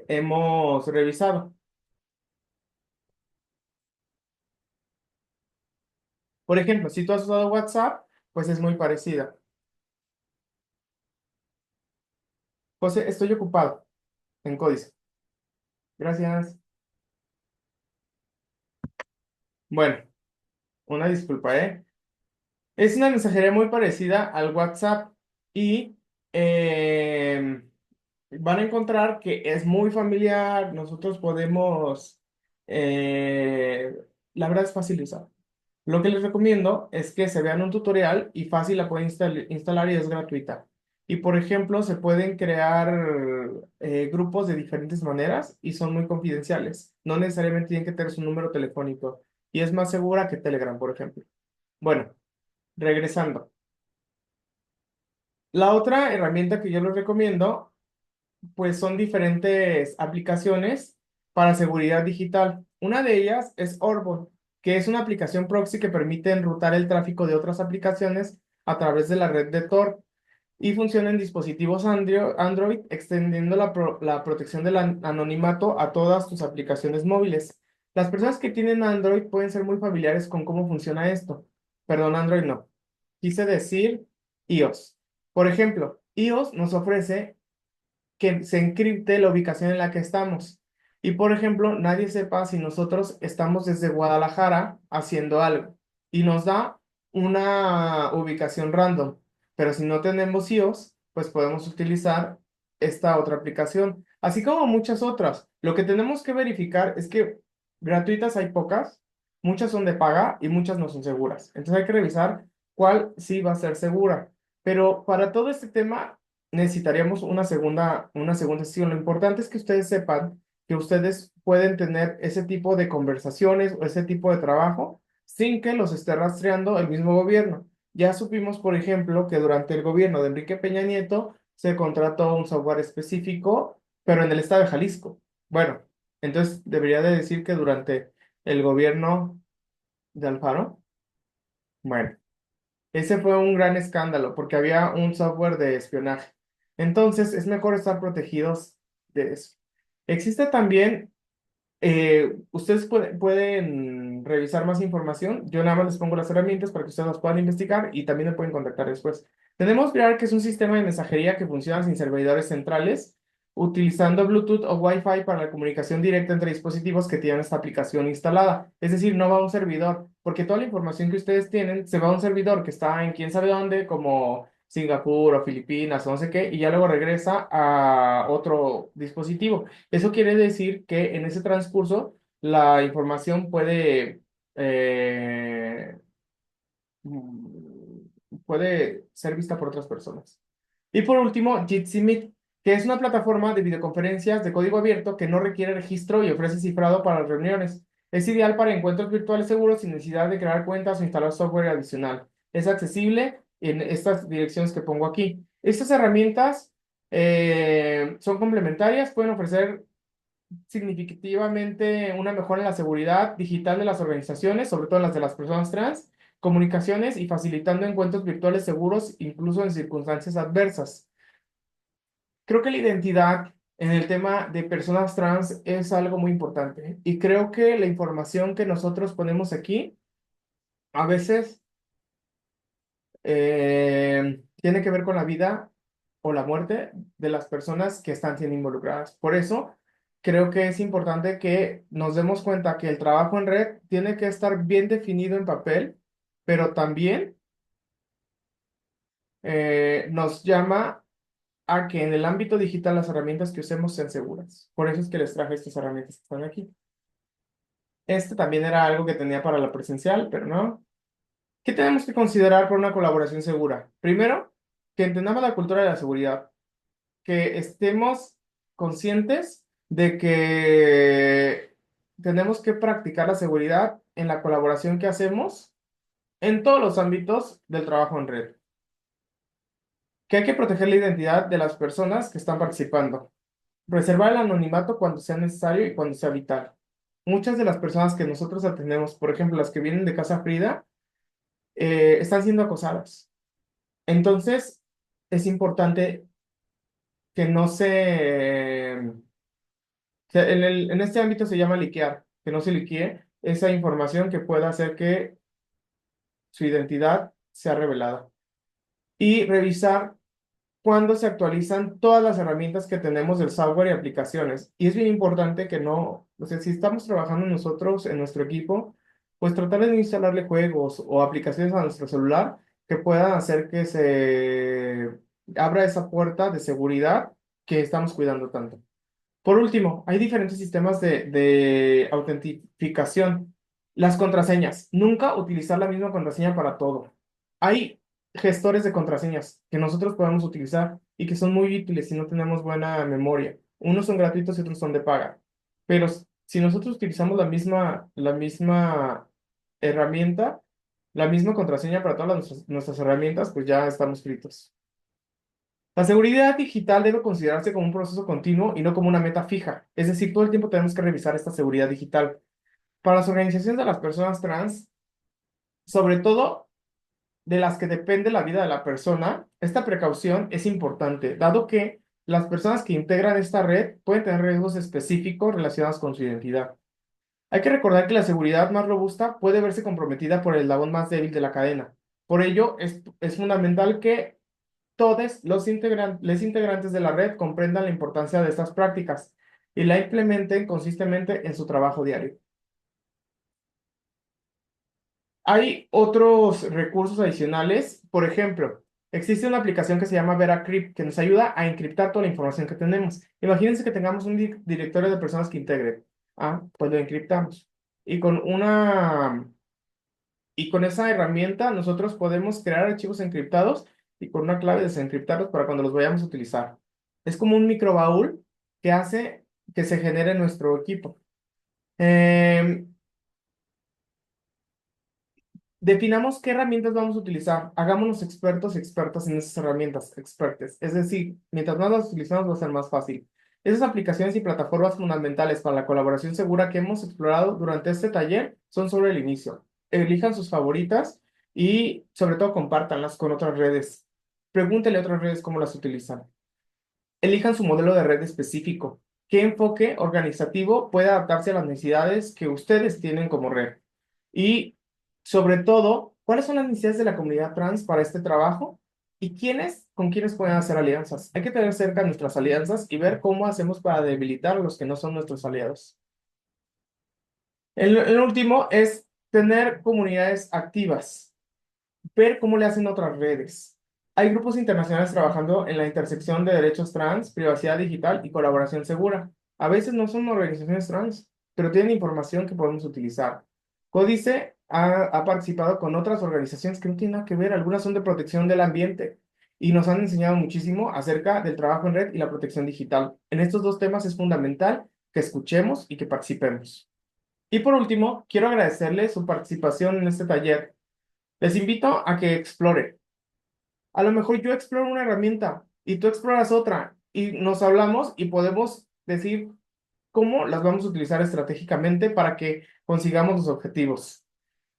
hemos revisado. Por ejemplo, si tú has usado WhatsApp, pues es muy parecida. José, estoy ocupado en Códice. Gracias. Bueno, una disculpa, ¿eh? Es una mensajería muy parecida al WhatsApp y van a encontrar que es muy familiar. Nosotros podemos, la verdad es fácil de usar. Lo que les recomiendo es que se vean un tutorial y fácil la pueden instalar y es gratuita. Y por ejemplo, se pueden crear grupos de diferentes maneras y son muy confidenciales. No necesariamente tienen que tener su número telefónico y es más segura que Telegram, por ejemplo. Bueno, regresando. La otra herramienta que yo les recomiendo, pues son diferentes aplicaciones para seguridad digital. Una de ellas es Orbon, que es una aplicación proxy que permite enrutar el tráfico de otras aplicaciones a través de la red de Tor y funciona en dispositivos Android, extendiendo la protección del anonimato a todas tus aplicaciones móviles. Las personas que tienen Android pueden ser muy familiares con cómo funciona esto. Perdón, Android no. Quise decir iOS. Por ejemplo, iOS nos ofrece que se encripte la ubicación en la que estamos. Y por ejemplo, nadie sepa si nosotros estamos desde Guadalajara haciendo algo y nos da una ubicación random. Pero si no tenemos iOS, pues podemos utilizar esta otra aplicación, así como muchas otras. Lo que tenemos que verificar es que gratuitas hay pocas, muchas son de paga y muchas no son seguras. Entonces hay que revisar cuál sí va a ser segura. Pero para todo este tema necesitaríamos una segunda sesión. Lo importante es que ustedes sepan que ustedes pueden tener ese tipo de conversaciones o ese tipo de trabajo sin que los esté rastreando el mismo gobierno. Ya supimos, por ejemplo, que durante el gobierno de Enrique Peña Nieto se contrató un software específico, pero en el estado de Jalisco. Bueno, entonces debería de decir que durante el gobierno de Alfaro, bueno, ese fue un gran escándalo porque había un software de espionaje. Entonces es mejor estar protegidos de eso. Existe también ustedes pueden revisar más información. Yo nada más les pongo las herramientas para que ustedes las puedan investigar y también me pueden contactar después. Tenemos Virar, que es un sistema de mensajería que funciona sin servidores centrales, utilizando Bluetooth o Wi-Fi para la comunicación directa entre dispositivos que tienen esta aplicación instalada. Es decir, no va a un servidor, porque toda la información que ustedes tienen se va a un servidor que está en quién sabe dónde, como Singapur o Filipinas o no sé qué, y ya luego regresa a otro dispositivo. Eso quiere decir que en ese transcurso la información puede ser vista por otras personas. Y por último, Jitsi Meet, que es una plataforma de videoconferencias de código abierto que no requiere registro y ofrece cifrado para las reuniones. Es ideal para encuentros virtuales seguros sin necesidad de crear cuentas o instalar software adicional. Es accesible en estas direcciones que pongo aquí. Estas herramientas son complementarias, pueden ofrecer significativamente una mejora en la seguridad digital de las organizaciones, sobre todo las de las personas trans, comunicaciones y facilitando encuentros virtuales seguros, incluso en circunstancias adversas. Creo que la identidad en el tema de personas trans es algo muy importante y creo que la información que nosotros ponemos aquí a veces tiene que ver con la vida o la muerte de las personas que están siendo involucradas. Por eso, creo que es importante que nos demos cuenta que el trabajo en red tiene que estar bien definido en papel, pero también nos llama a que en el ámbito digital las herramientas que usemos sean seguras. Por eso es que les traje estas herramientas que están aquí. Este también era algo que tenía para la presencial, pero no. ¿Qué tenemos que considerar por una colaboración segura? Primero, que entendamos la cultura de la seguridad, que estemos conscientes de que tenemos que practicar la seguridad en la colaboración que hacemos en todos los ámbitos del trabajo en red, que hay que proteger la identidad de las personas que están participando, reservar el anonimato cuando sea necesario y cuando sea vital. Muchas de las personas que nosotros atendemos, por ejemplo, las que vienen de Casa Frida, están siendo acosadas. Entonces, es importante que no en este ámbito se llama liquear, que no se liquee esa información que pueda hacer que su identidad sea revelada. Y revisar cuando se actualizan todas las herramientas que tenemos del software y aplicaciones. Y es bien importante que no, o sea, si estamos trabajando nosotros en nuestro equipo, pues tratar de no instalarle juegos o aplicaciones a nuestro celular que puedan hacer que se abra esa puerta de seguridad que estamos cuidando tanto. Por último, hay diferentes sistemas de autentificación. Las contraseñas. Nunca utilizar la misma contraseña para todo. Hay gestores de contraseñas que nosotros podemos utilizar y que son muy útiles si no tenemos buena memoria. Unos son gratuitos y otros son de paga. Pero si nosotros utilizamos la misma herramienta, la misma contraseña para todas nuestras herramientas, pues ya estamos fritos. La seguridad digital debe considerarse como un proceso continuo y no como una meta fija. Es decir, todo el tiempo tenemos que revisar esta seguridad digital. Para las organizaciones de las personas trans, sobre todo de las que depende la vida de la persona, esta precaución es importante, dado que las personas que integran esta red pueden tener riesgos específicos relacionados con su identidad. Hay que recordar que la seguridad más robusta puede verse comprometida por el eslabón más débil de la cadena. Por ello, es fundamental que todos los integrantes de la red comprendan la importancia de estas prácticas y la implementen consistentemente en su trabajo diario. Hay otros recursos adicionales. Por ejemplo, existe una aplicación que se llama VeraCrypt que nos ayuda a encriptar toda la información que tenemos. Imagínense que tengamos un directorio de personas que integren. Pues lo encriptamos. Y con esa herramienta nosotros podemos crear archivos encriptados y con una clave desencriptarlos para cuando los vayamos a utilizar. Es como un microbaúl que hace que se genere nuestro equipo. Em, Definamos qué herramientas vamos a utilizar. Hagámonos expertos y expertas en esas herramientas, expertes. Es decir, mientras más las utilizamos va a ser más fácil. Esas aplicaciones y plataformas fundamentales para la colaboración segura que hemos explorado durante este taller son sobre el inicio. Elijan sus favoritas y sobre todo compártanlas con otras redes. Pregúntenle a otras redes cómo las utilizan. Elijan su modelo de red específico. ¿Qué enfoque organizativo puede adaptarse a las necesidades que ustedes tienen como red? Y sobre todo, ¿cuáles son las necesidades de la comunidad trans para este trabajo? ¿Y con quiénes pueden hacer alianzas? Hay que tener cerca nuestras alianzas y ver cómo hacemos para debilitar a los que no son nuestros aliados. El último es tener comunidades activas, ver cómo le hacen otras redes. Hay grupos internacionales trabajando en la intersección de derechos trans, privacidad digital y colaboración segura. A veces no son organizaciones trans, pero tienen información que podemos utilizar. Códice ha participado con otras organizaciones que no tienen nada que ver, algunas son de protección del ambiente y nos han enseñado muchísimo acerca del trabajo en red y la protección digital. En estos dos temas es fundamental que escuchemos y que participemos. Y por último, quiero agradecerles su participación en este taller. Les invito a que exploren. A lo mejor yo exploro una herramienta y tú exploras otra y nos hablamos y podemos decir cómo las vamos a utilizar estratégicamente para que consigamos los objetivos.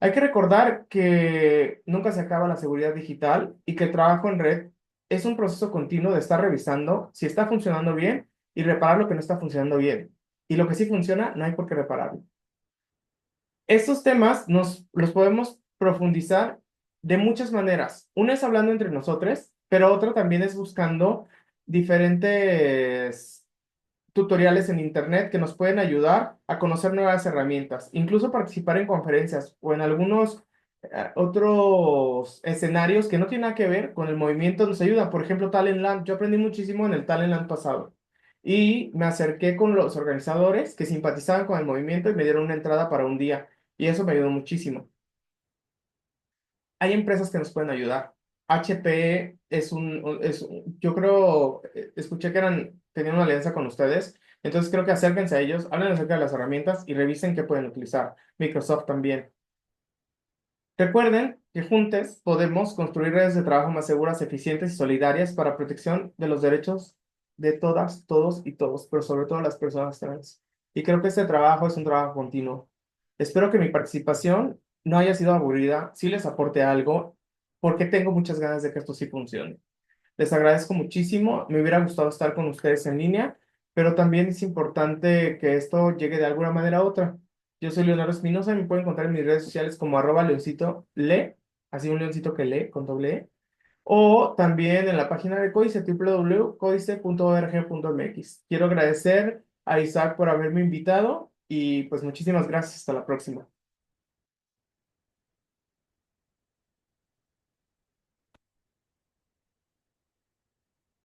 Hay que recordar que nunca se acaba la seguridad digital y que el trabajo en red es un proceso continuo de estar revisando si está funcionando bien y reparar lo que no está funcionando bien. Y lo que sí funciona, no hay por qué repararlo. Estos temas los podemos profundizar de muchas maneras. Una es hablando entre nosotros, pero otra también es buscando diferentes tutoriales en internet que nos pueden ayudar a conocer nuevas herramientas, incluso participar en conferencias o en algunos otros escenarios que no tienen nada que ver con el movimiento nos ayuda. Por ejemplo, Talentland. Yo aprendí muchísimo en el Talentland pasado y me acerqué con los organizadores que simpatizaban con el movimiento y me dieron una entrada para un día y eso me ayudó muchísimo. Hay empresas que nos pueden ayudar. HP yo creo, escuché que tenían una alianza con ustedes, entonces creo que acérquense a ellos, hablen acerca de las herramientas y revisen qué pueden utilizar. Microsoft también. Recuerden que juntos podemos construir redes de trabajo más seguras, eficientes y solidarias para protección de los derechos de todas, todos y todos, pero sobre todo las personas trans. Y creo que este trabajo es un trabajo continuo. Espero que mi participación no haya sido aburrida, sí les aporte algo, porque tengo muchas ganas de que esto sí funcione. Les agradezco muchísimo, me hubiera gustado estar con ustedes en línea, pero también es importante que esto llegue de alguna manera a otra. Yo soy Leonardo Espinosa y me pueden encontrar en mis redes sociales como @leoncito_le, así un leoncito que lee con doble E, o también en la página de Códice, www.codice.org.mx. Quiero agradecer a Isaac por haberme invitado y pues muchísimas gracias. Hasta la próxima.